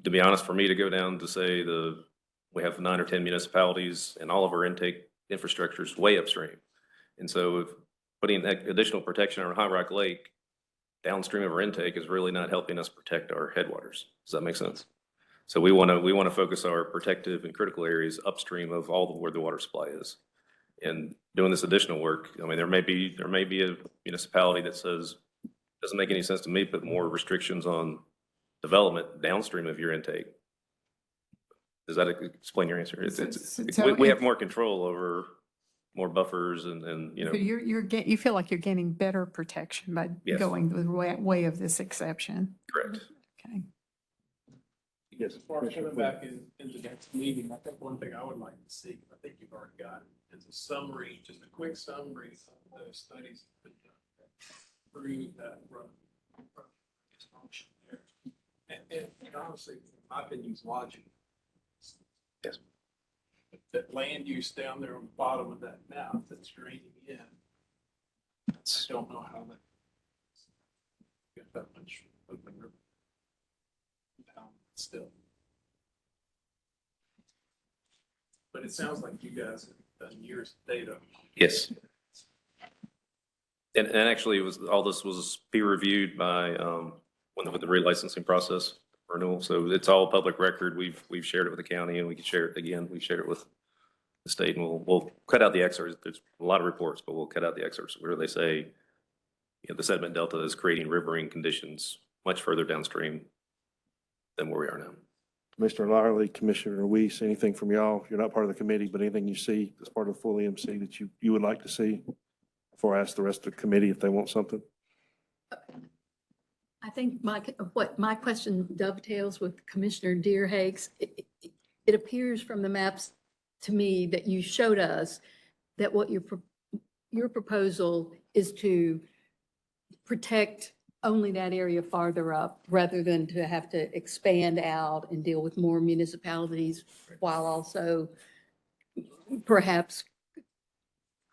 To be honest, for me to go down to say we have 9 or 10 municipalities and all of our intake infrastructure is way upstream. And so if putting that additional protection on High Rock Lake downstream of our intake is really not helping us protect our headwaters. Does that make sense? So we want to focus our protective and critical areas upstream of where the water supply is. And doing this additional work, I mean, there may be a municipality that says, doesn't make any sense to me, put more restrictions on development downstream of your intake. Does that explain your answer? We have more control over more buffers and So you feel like you're gaining better protection by Yes. going the way of this exception? correct. Okay. Yes. As far as coming back in the next meeting, I think one thing I would like to see, I think you've already got, is a summary, just a quick summary of those studies that have been done that prove that run dysfunction there. And honestly, my opinion is logical. Yes. That land use down there on the bottom of that map that's draining in, I don't know how that get that much open river down still. But it sounds like you guys have done years of data. Yes. And actually, all this was peer reviewed by, with the relicensing process renewal. So it's all public record. We've shared it with the county and we can share it again. We've shared it with the state and we'll cut out the excerpts. There's a lot of reports, but we'll cut out the excerpts where they say, you know, the sediment delta is creating riverine conditions much further downstream than where we are now. Commissioner Lyerly, Commissioner Weiss, anything from y'all? You're not part of the committee, but anything you see as part of the full EMC that you would like to see before I ask the rest of the committee if they want something? I think what my question dovetails with Commissioner Deerhake's. It appears from the maps to me that you showed us that what your proposal is to protect only that area farther up rather than to have to expand out and deal with more municipalities while also perhaps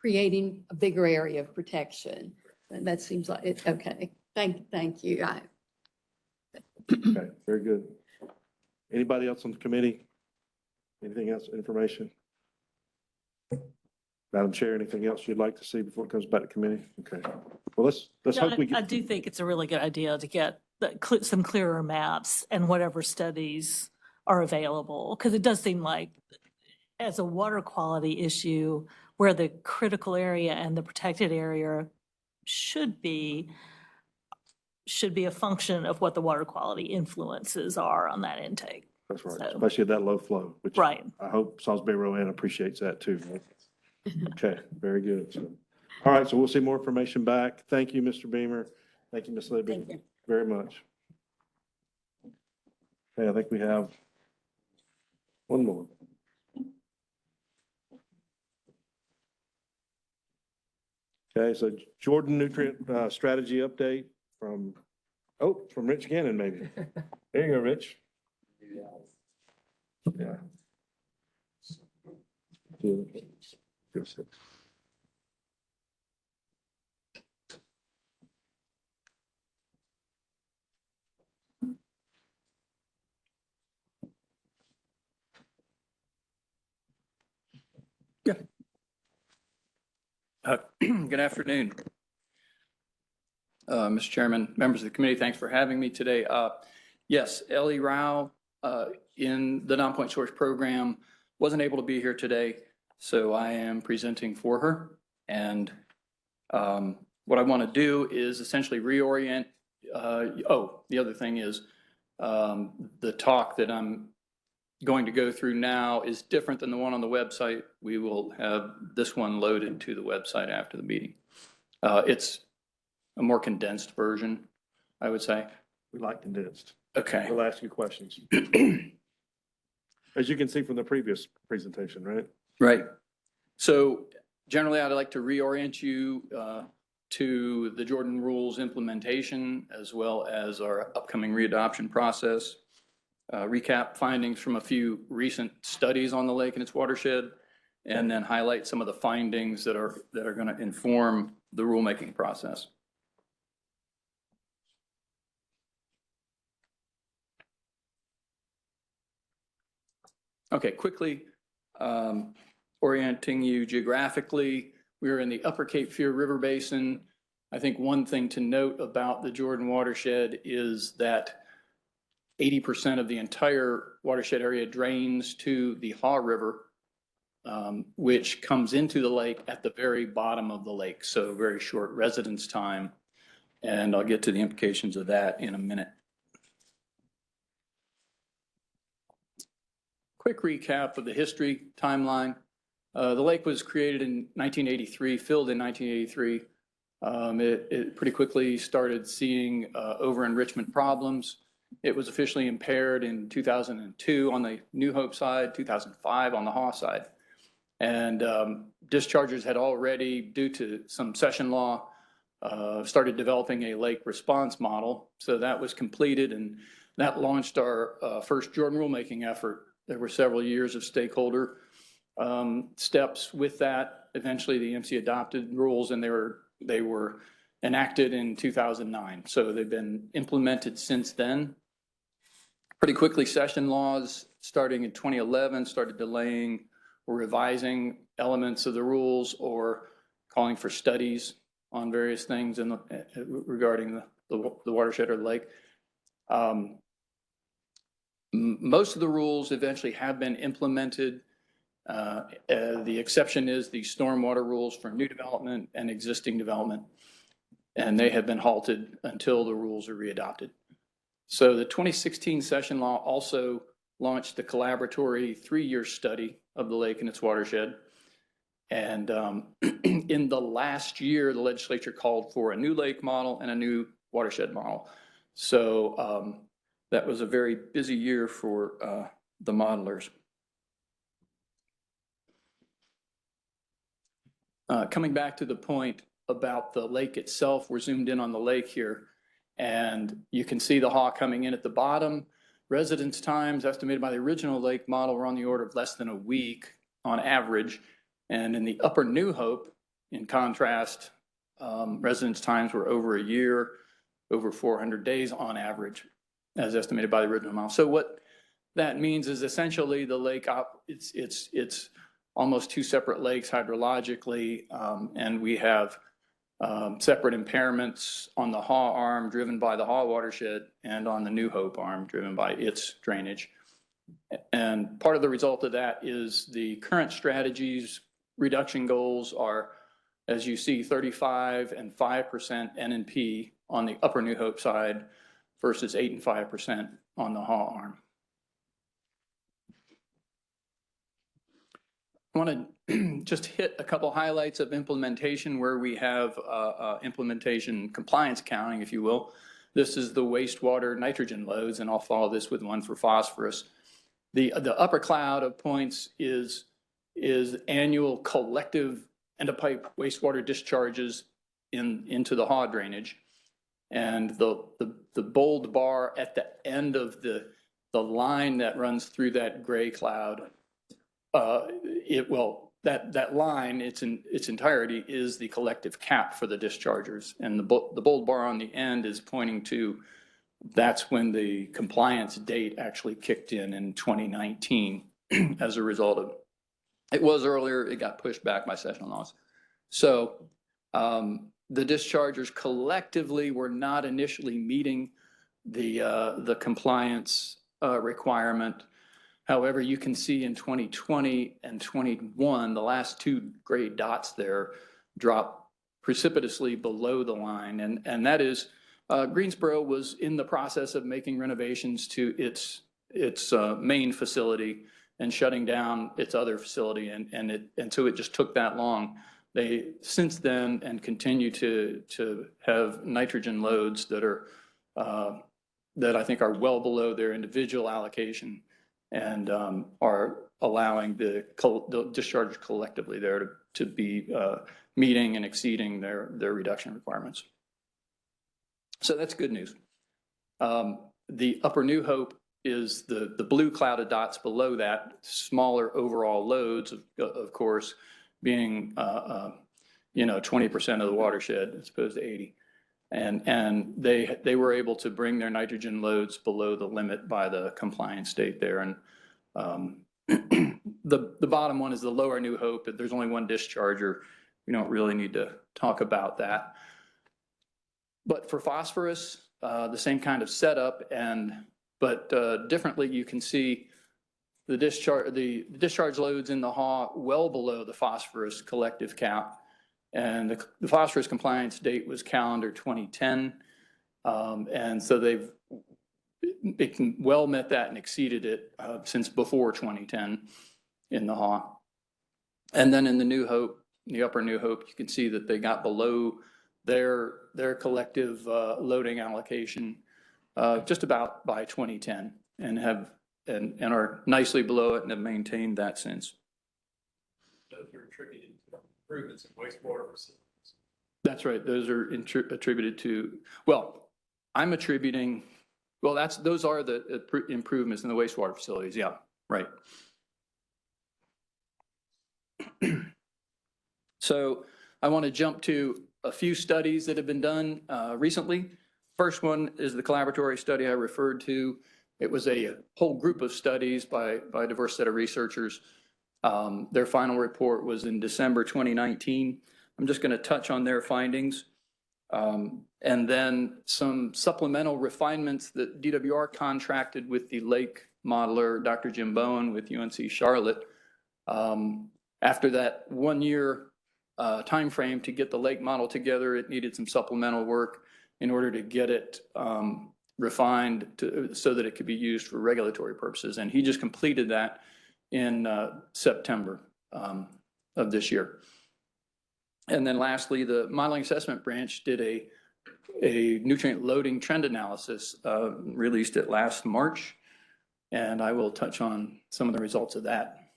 creating a bigger area of protection. And that seems like it. Okay. Thank you. Okay, very good. Anybody else on the committee? Anything else, information? Madam Chair, anything else you'd like to see before it comes back to committee? Okay. Well, let's hope we I get. do think it's a really good idea to get some clearer maps and whatever studies are available, because it does seem like as a water quality issue where the critical area and the protected area should be a function of what the water quality influences are on that intake. That's right, So- especially at that low flow, which Right. I hope Salisbury Rowan appreciates that too. Okay, very good. So, all right, so we'll see more information back. Thank you, Mr. Beamer. Thank you, Ms. Libby, Thank you. very much. Okay, I think we have one more. Okay, so Jordan nutrient strategy update from Rich Gannon, maybe. There you go, Rich. Yeah. Good afternoon. Mr. Chairman, members of the committee, thanks for having me today. Yes, Ellie Rao in the Non-Point Source program wasn't able to be here today, so I am presenting for her. And what I want to do is essentially reorient. The other thing is the talk that I'm going to go through now is different than the one on the website. We will have this one loaded to the website after the meeting. It's a more condensed version, I would say. We like condensed. Okay. We'll ask you questions. As you can see from the previous presentation, right? Right. So generally, I'd like to reorient you to the Jordan Rules implementation as well as our upcoming readoption process. Recap findings from a few recent studies on the lake and its watershed, and then highlight some of the findings that are going to inform the rulemaking process. Okay, quickly orienting you geographically, we're in the Upper Cape Fear River Basin. I think one thing to note about the Jordan watershed is that 80% of the entire watershed area drains to the Haw River, which comes into the lake at the very bottom of the lake. So very short residence time. And I'll get to the implications of that in a minute. Quick recap of the history timeline. The lake was created in 1983, filled in 1983. It pretty quickly started seeing over-enrichment problems. It was officially impaired in 2002 on the New Hope side, 2005 on the Haw side. And dischargers had already, due to some session law, started developing a lake response model. So that was completed and that launched our first Jordan rulemaking effort. There were several years of stakeholder steps with that. Eventually the EMC adopted rules and they were enacted in 2009. So they've been implemented since then. Pretty quickly, session laws starting in 2011 started delaying or revising elements of the rules or calling for studies on various things regarding the watershed or the lake. Most of the rules eventually have been implemented. The exception is the stormwater rules for new development and existing development, and they have been halted until the rules are readopted. So the 2016 session law also launched the collaboratory 3-year study of the lake and its watershed. And in the last year, the legislature called for a new lake model and a new watershed model. So that was a very busy year for the modelers. Coming back to the point about the lake itself, we're zoomed in on the lake here, and you can see the Haw coming in at the bottom. Residence times estimated by the original lake model were on the order of less than a week on average. And in the upper New Hope, in contrast, residence times were over a year, over 400 days on average, as estimated by the original model. So what that means is essentially the lake, it's almost two separate lakes hydrologically, and we have separate impairments on the Haw arm driven by the Haw watershed and on the New Hope arm driven by its drainage. And part of the result of that is the current strategies reduction goals are, as you see, 35 and 5% N&P on the upper New Hope side versus 8 and 5% on the Haw arm. I want to just hit a couple highlights of implementation where we have implementation compliance accounting, if you will. This is the wastewater nitrogen loads, and I'll follow this with one for phosphorus. The upper cloud of points is annual collective end-of-pipe wastewater discharges into the Haw drainage. And the bold bar at the end of the line that runs through that gray cloud, that line, its entirety is the collective cap for the dischargers. And the bold bar on the end is pointing to that's when the compliance date actually kicked in 2019 as a result of, it was earlier, it got pushed back by sessional laws. So the dischargers collectively were not initially meeting the compliance requirement. However, you can see in 2020 and 21, the last two gray dots there drop precipitously below the line. And that is, Greensboro was in the process of making renovations to its main facility and shutting down its other facility. And so it just took that long. They since then and continue to have nitrogen loads that are that I think are well below their individual allocation and are allowing the discharge collectively there to be meeting and exceeding their reduction requirements. So that's good news. The upper New Hope is the blue clouded dots below that, smaller overall loads, of course, being 20% of the watershed as opposed to 80. And they were able to bring their nitrogen loads below the limit by the compliance date there. And the bottom one is the lower New Hope. There's only one discharger. We don't really need to talk about that. But for phosphorus, the same kind of setup, but differently, you can see the discharge loads in the Haw well below the phosphorus collective cap. And the phosphorus compliance date was calendar 2010. And so they've well met that and exceeded it since before 2010 in the Haw. And then in the New Hope, the upper New Hope, you can see that they got below their collective loading allocation just about by 2010 and are nicely below it and have maintained that since. Those are attributed to improvements in wastewater facilities. That's right. Those are attributed to, well, I'm attributing, well, those are the improvements in the wastewater facilities. Yeah, right. So I want to jump to a few studies that have been done recently. First one is the collaboratory study I referred to. It was a whole group of studies by a diverse set of researchers. Their final report was in December 2019. I'm just going to touch on their findings. And then some supplemental refinements that DWR contracted with the Lake modeler, Dr. Jim Bowen with UNC Charlotte. After that 1 year timeframe to get the lake model together, it needed some supplemental work in order to get it refined so that it could be used for regulatory purposes. And he just completed that in September of this year. And then lastly, the modeling assessment branch did a nutrient loading trend analysis, released it last March. And I will touch on some of the results of that.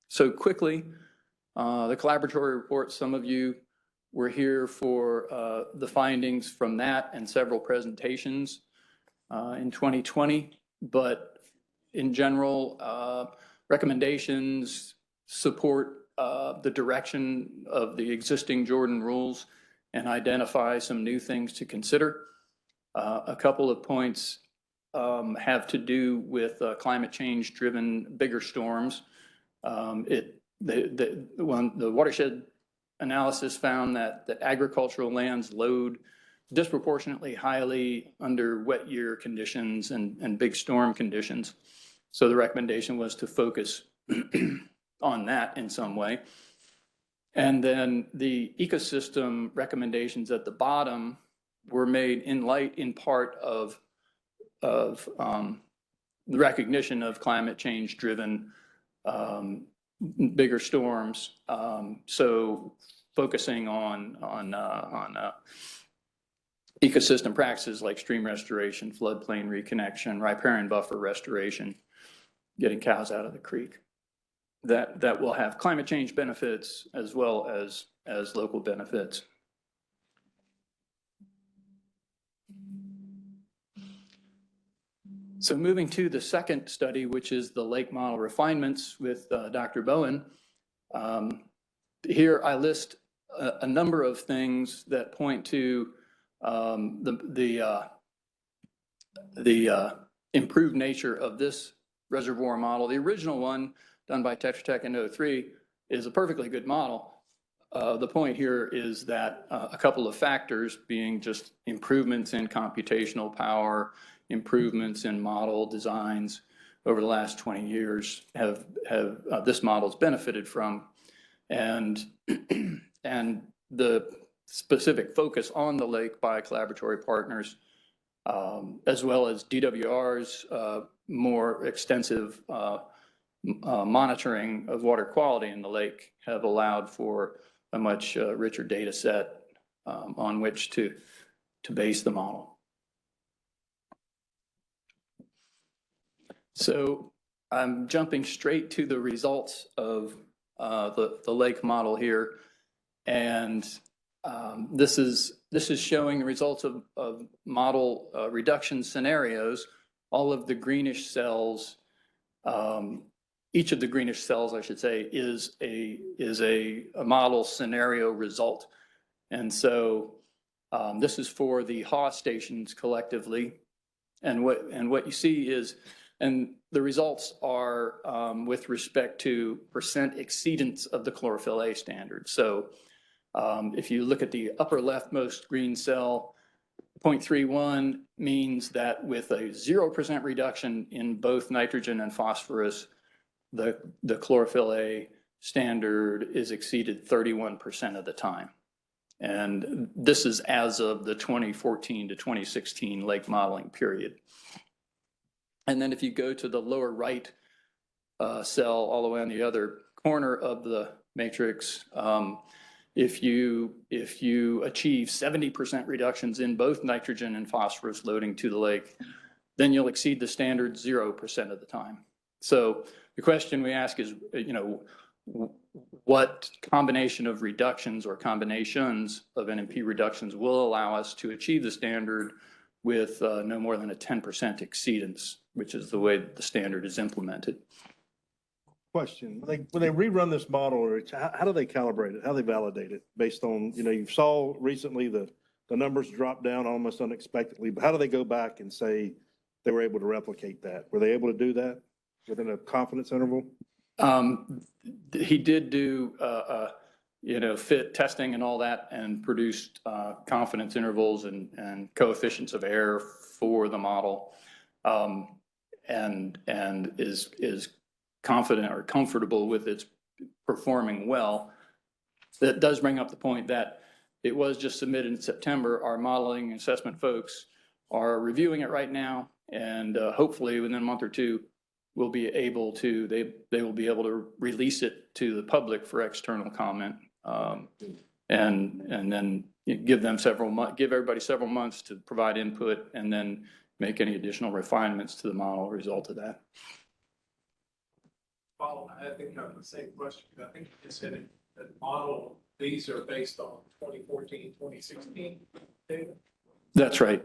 So quickly, the collaboratory report, some of you were here for the findings from that and several presentations in 2020. But in general, recommendations support the direction of the existing Jordan rules and identify some new things to consider. A couple of points have to do with climate change driven bigger storms. The watershed analysis found that agricultural lands load disproportionately highly under wet year conditions and big storm conditions. So the recommendation was to focus on that in some way. And then the ecosystem recommendations at the bottom were made in part of the recognition of climate change driven bigger storms. So focusing on ecosystem practices like stream restoration, floodplain reconnection, riparian buffer restoration, getting cows out of the creek. That will have climate change benefits as well as local benefits. So moving to the second study, which is the lake model refinements with Dr. Bowen. Here I list a number of things that point to the improved nature of this reservoir model. The original one done by Tetra Tech in 2003 is a perfectly good model. The point here is that a couple of factors being just improvements in computational power, improvements in model designs over the last 20 years have this model's benefited from. And the specific focus on the lake by collaboratory partners, as well as DWR's more extensive monitoring of water quality in the lake, have allowed for a much richer data set on which to base the model. So I'm jumping straight to the results of the lake model here. And this is showing the results of model reduction scenarios. All of the greenish cells, each of the greenish cells, I should say, is a model scenario result. And so this is for the HAW stations collectively. And what you see is, and the results are with respect to percent exceedance of the chlorophyll A standard. So if you look at the upper leftmost green cell, 0.31 means that with a 0% reduction in both nitrogen and phosphorus, the chlorophyll A standard is exceeded 31% of the time. And this is as of the 2014 to 2016 lake modeling period. And then if you go to the lower right cell all the way on the other corner of the matrix, if you achieve 70% reductions in both nitrogen and phosphorus loading to the lake, then you'll exceed the standard 0% of the time. So the question we ask is, what combination of reductions or combinations of NMP reductions will allow us to achieve the standard with no more than a 10% exceedance, which is the way that the standard is implemented. Question, when they rerun this model, or how do they calibrate it? How do they validate it based on, you saw recently the numbers drop down almost unexpectedly, but how do they go back and say they were able to replicate that? Were they able to do that within a confidence interval? He did do, fit testing and all that, and produced confidence intervals and coefficients of error for the model. and is confident or comfortable with its performing well. That does bring up the point that it was just submitted in September. Our modeling and assessment folks are reviewing it right now, and hopefully within a month or two, we'll be able to, they will be able to release it to the public for external comment. And then give them give everybody several months to provide input and then make any additional refinements to the model result of that. Follow, I think I have the same question. I think you just said it, that model, these are based on 2014, 2016 data. That's right.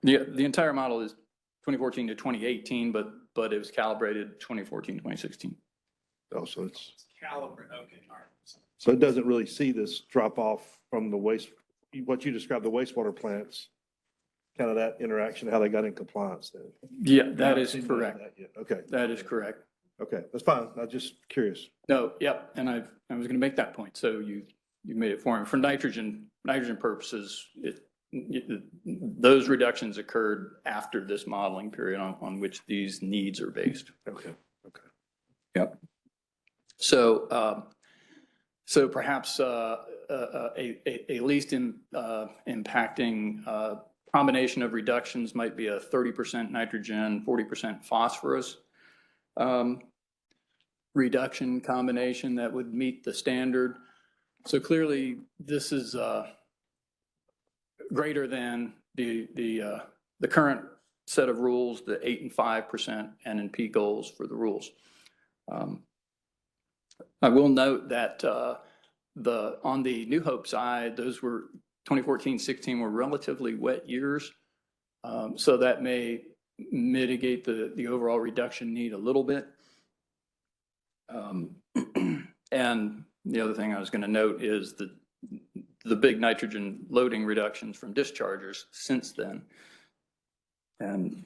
The entire model is 2014 to 2018, but it was calibrated 2014, 2016. Oh, so it's, Calibrate, okay, all right. so it doesn't really see this drop off from the waste, what you described, the wastewater plants, kind of that interaction, how they got in compliance then. Yeah, that is correct. Okay. That is correct. Okay, that's fine. I'm just curious. No, yep, and I was going to make that point. So you made it for me. For nitrogen purposes, those reductions occurred after this modeling period on which these needs are based. Okay. Okay. Yep. So so perhaps a least impacting combination of reductions might be a 30% nitrogen, 40% phosphorus reduction combination that would meet the standard. So clearly, this is greater than the current set of rules, the 8% and 5% N&P goals for the rules. I will note that on the New Hope side, those were 2014-16 were relatively wet years, so that may mitigate the overall reduction need a little bit. And the other thing I was going to note is the big nitrogen loading reductions from dischargers since then. And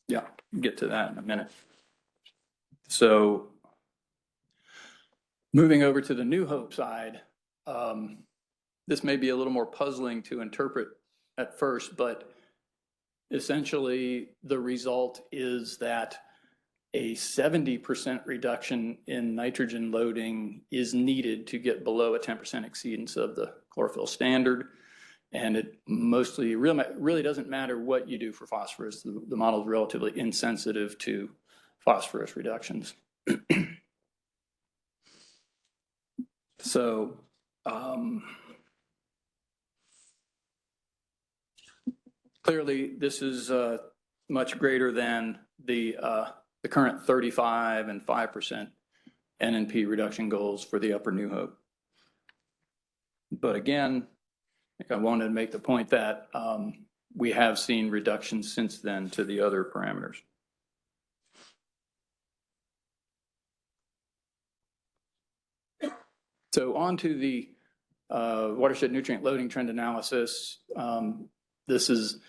yeah, get to that in a minute. So moving over to the New Hope side, this may be a little more puzzling to interpret at first, but essentially the result is that a 70% reduction in nitrogen loading is needed to get below a 10% exceedance of the chlorophyll standard. And it mostly really doesn't matter what you do for phosphorus. The model is relatively insensitive to phosphorus reductions. So clearly this is much greater than the current 35 and 5% N&P reduction goals for the upper New Hope. But again, I wanted to make the point that we have seen reductions since then to the other parameters. So on to the watershed nutrient loading trend analysis. This is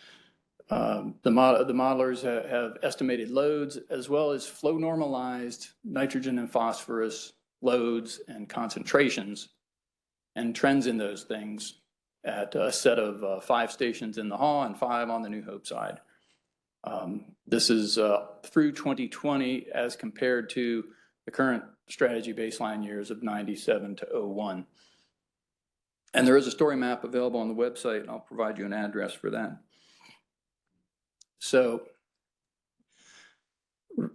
the modelers have estimated loads as well as flow normalized nitrogen and phosphorus loads and concentrations and trends in those things at a set of 5 stations in the Haw and 5 on the New Hope side. This is through 2020 as compared to the current strategy baseline years of 97 to 01. And there is a story map available on the website, and I'll provide you an address for that. So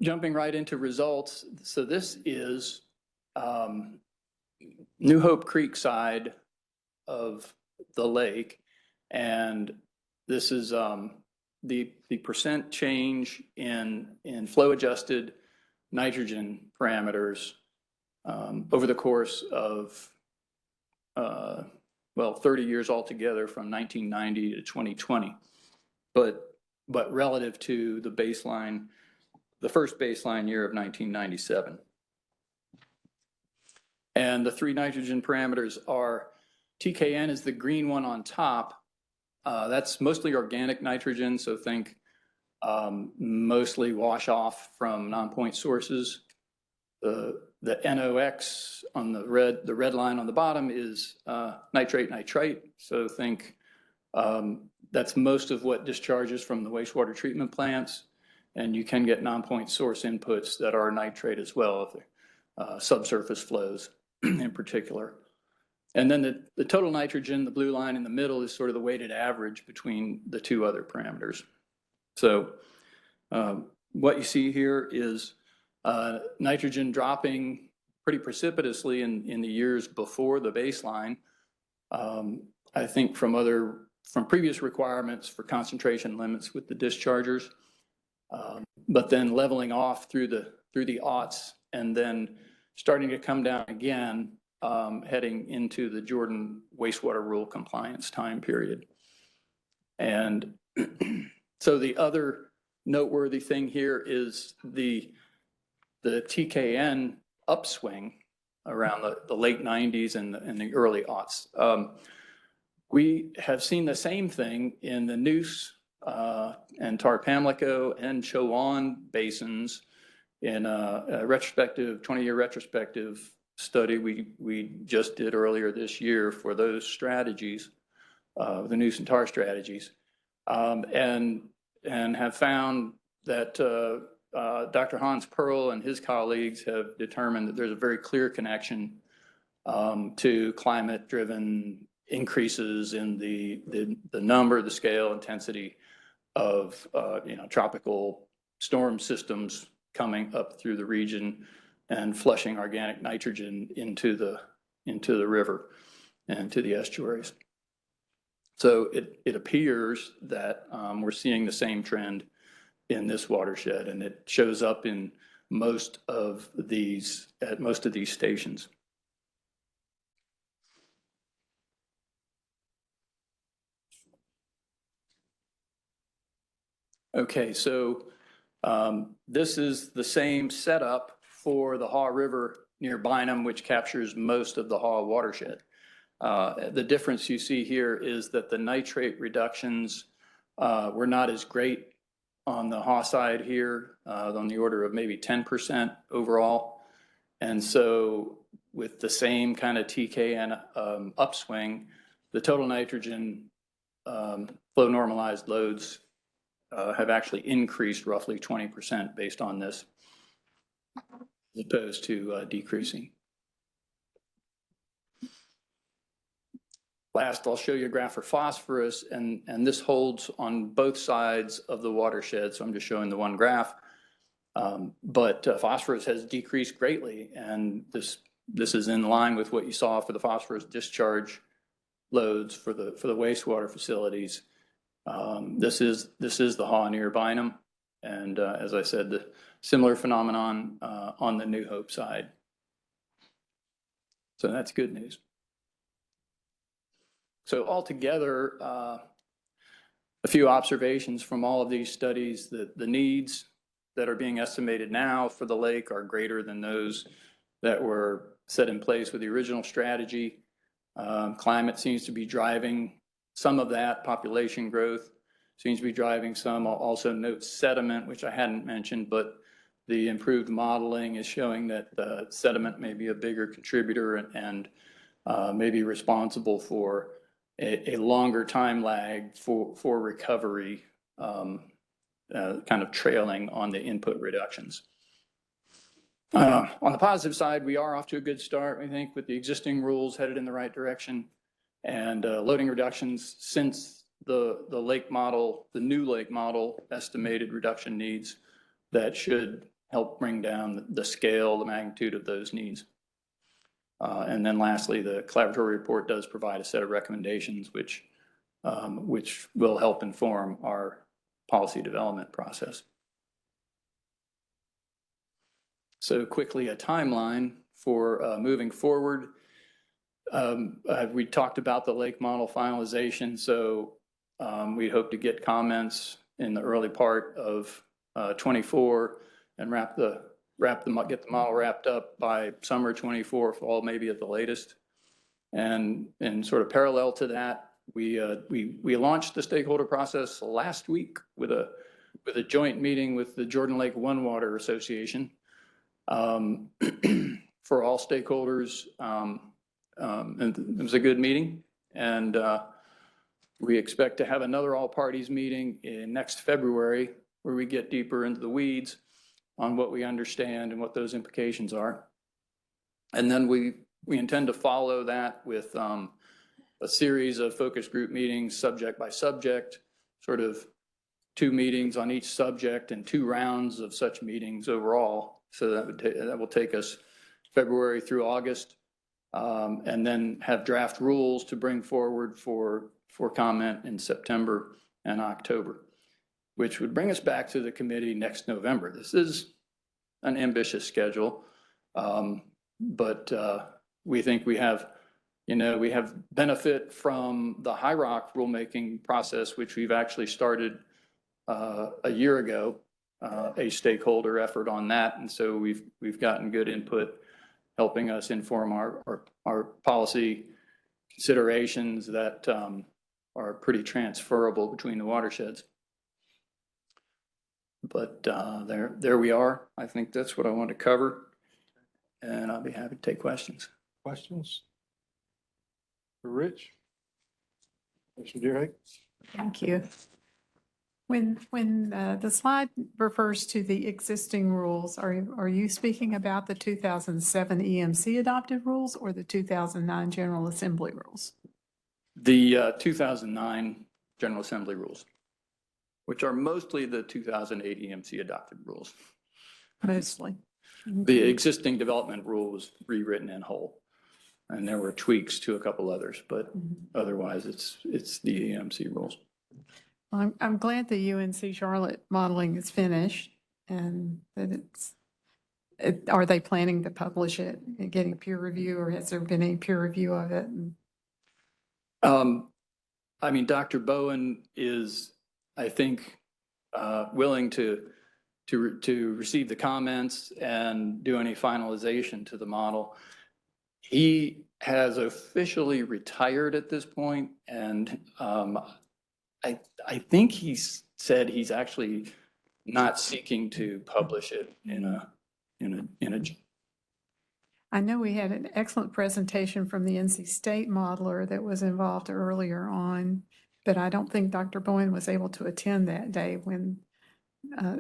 jumping right into results. So this is New Hope Creek side of the lake. And this is the percent change in flow adjusted nitrogen parameters over the course of, 30 years altogether from 1990 to 2020. But relative to the baseline, the first baseline year of 1997. And the 3 nitrogen parameters are TKN is the green one on top. That's mostly organic nitrogen, so think mostly wash off from non-point sources. The NOx on the red line on the bottom is nitrite, so think that's most of what discharges from the wastewater treatment plants. And you can get non-point source inputs that are nitrate as well, if they're subsurface flows in particular. And then the total nitrogen, the blue line in the middle, is sort of the weighted average between the two other parameters. So what you see here is nitrogen dropping pretty precipitously in the years before the baseline. I think from previous requirements for concentration limits with the dischargers, but then leveling off through the aughts and then starting to come down again, heading into the Jordan wastewater rule compliance time period. And so the other noteworthy thing here is the TKN upswing around the late 90s and the early aughts. We have seen the same thing in the Neuse and Tar-Pamlico and Chowan basins in a retrospective, 20-year retrospective study we just did earlier this year for those strategies, the Neuse and Tar strategies, and have found that Dr. Hans Perl and his colleagues have determined that there's a very clear connection to climate-driven increases in the number, the scale, intensity of tropical storm systems coming up through the region and flushing organic nitrogen into the river and to the estuaries. So it appears that we're seeing the same trend in this watershed, and it shows up in most of these stations. Okay, so this is the same setup for the Haw River near Bynum, which captures most of the Haw watershed. The difference you see here is that the nitrate reductions were not as great on the Haw side here, on the order of maybe 10% overall. And so with the same kind of TKN upswing, the total nitrogen flow normalized loads have actually increased roughly 20% based on this, as opposed to decreasing. Last, I'll show you a graph for phosphorus, and this holds on both sides of the watershed, so I'm just showing the one graph. But phosphorus has decreased greatly, and this is in line with what you saw for the phosphorus discharge loads for the wastewater facilities. This is the Haw near Bynum, and as I said, the similar phenomenon on the New Hope side. So that's good news. So altogether, a few observations from all of these studies: that the needs that are being estimated now for the lake are greater than those that were set in place with the original strategy. Climate seems to be driving some of that. Population growth seems to be driving some. I'll also note sediment, which I hadn't mentioned, but the improved modeling is showing that sediment may be a bigger contributor and may be responsible for a longer time lag for recovery, kind of trailing on the input reductions. On the positive side, we are off to a good start, I think, with the existing rules headed in the right direction, and loading reductions since the lake model, the new lake model estimated reduction needs that should help bring down the scale, the magnitude of those needs. And then lastly, the collaboratory report does provide a set of recommendations which will help inform our policy development process. So quickly, a timeline for moving forward. We talked about the lake model finalization, so we hope to get comments in the early part of 24 and get the model wrapped up by summer 24, fall maybe at the latest. And sort of parallel to that, we launched the stakeholder process last week with a joint meeting with the Jordan Lake One Water Association for all stakeholders. And it was a good meeting, and we expect to have another all parties meeting in next February, where we get deeper into the weeds on what we understand and what those implications are. And then we intend to follow that with a series of focus group meetings, subject by subject, sort of 2 meetings on each subject and 2 rounds of such meetings overall. So that will take us February through August, and then have draft rules to bring forward for comment in September and October, which would bring us back to the committee next November. This is an ambitious schedule, but we think we have benefit from the High Rock rulemaking process, which we've actually started a year ago, a stakeholder effort on that. And so we've gotten good input helping us inform our policy considerations that are pretty transferable between the watersheds. But there we are. I think that's what I want to cover, and I'll be happy to take questions. Questions? For Rich? Commissioner Deerhake? Thank you. When the slide refers to the existing rules, are you speaking about the 2007 EMC adopted rules or the 2009 General Assembly rules? The 2009 General Assembly rules, which are mostly the 2008 EMC adopted rules. Mostly. The existing development rule was rewritten in whole, and there were tweaks to a couple others, but otherwise it's the EMC rules. I'm glad the UNC Charlotte modeling is finished and that are they planning to publish it and getting peer review, or has there been any peer review of it? I mean, Dr. Bowen is, I think, willing to receive the comments and do any finalization to the model. He has officially retired at this point, and I think he's said he's actually not seeking to publish it in a. I know we had an excellent presentation from the NC State modeler that was involved earlier on, but I don't think Dr. Bowen was able to attend that day when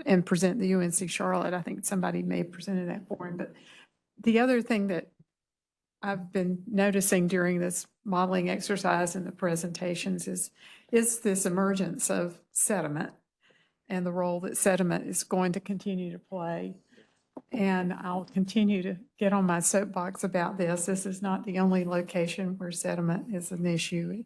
and present the UNC Charlotte. I think somebody may have presented that for him. But the other thing that I've been noticing during this modeling exercise and the presentations is this emergence of sediment and the role that sediment is going to continue to play. And I'll continue to get on my soapbox about this. This is not the only location where sediment is an issue.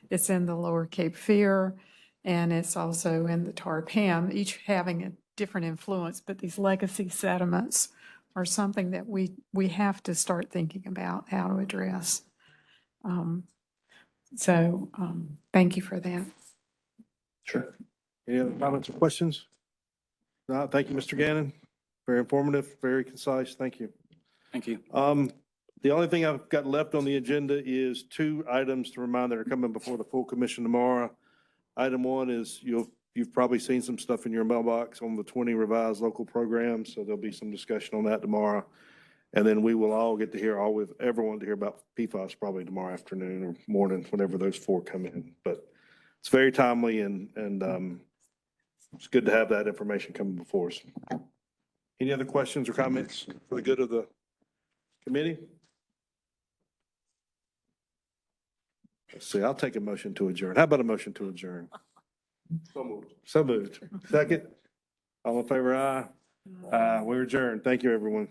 It's in the Lower Cape Fear, and it's also in the Tar Pam, each having a different influence, but these legacy sediments are something that we have to start thinking about how to address. Thank you for that. Sure. Any other comments or questions? No, thank you, Mr. Gannon. Very informative, very concise. Thank you. Thank you. The only thing I've got left on the agenda is 2 items to remind that are coming before the full commission tomorrow. Item 1 is you've probably seen some stuff in your mailbox on the 20 revised local programs, so there'll be some discussion on that tomorrow. And then we will all get to hear, everyone to hear about PFAS probably tomorrow afternoon or morning, whenever those 4 come in. But it's very timely and it's good to have that information coming before us. Any other questions or comments for the good of the committee? Let's see, I'll take a motion to adjourn. How about a motion to adjourn? So moved. So moved. Second? All in favor, aye. We're adjourned. Thank you, everyone.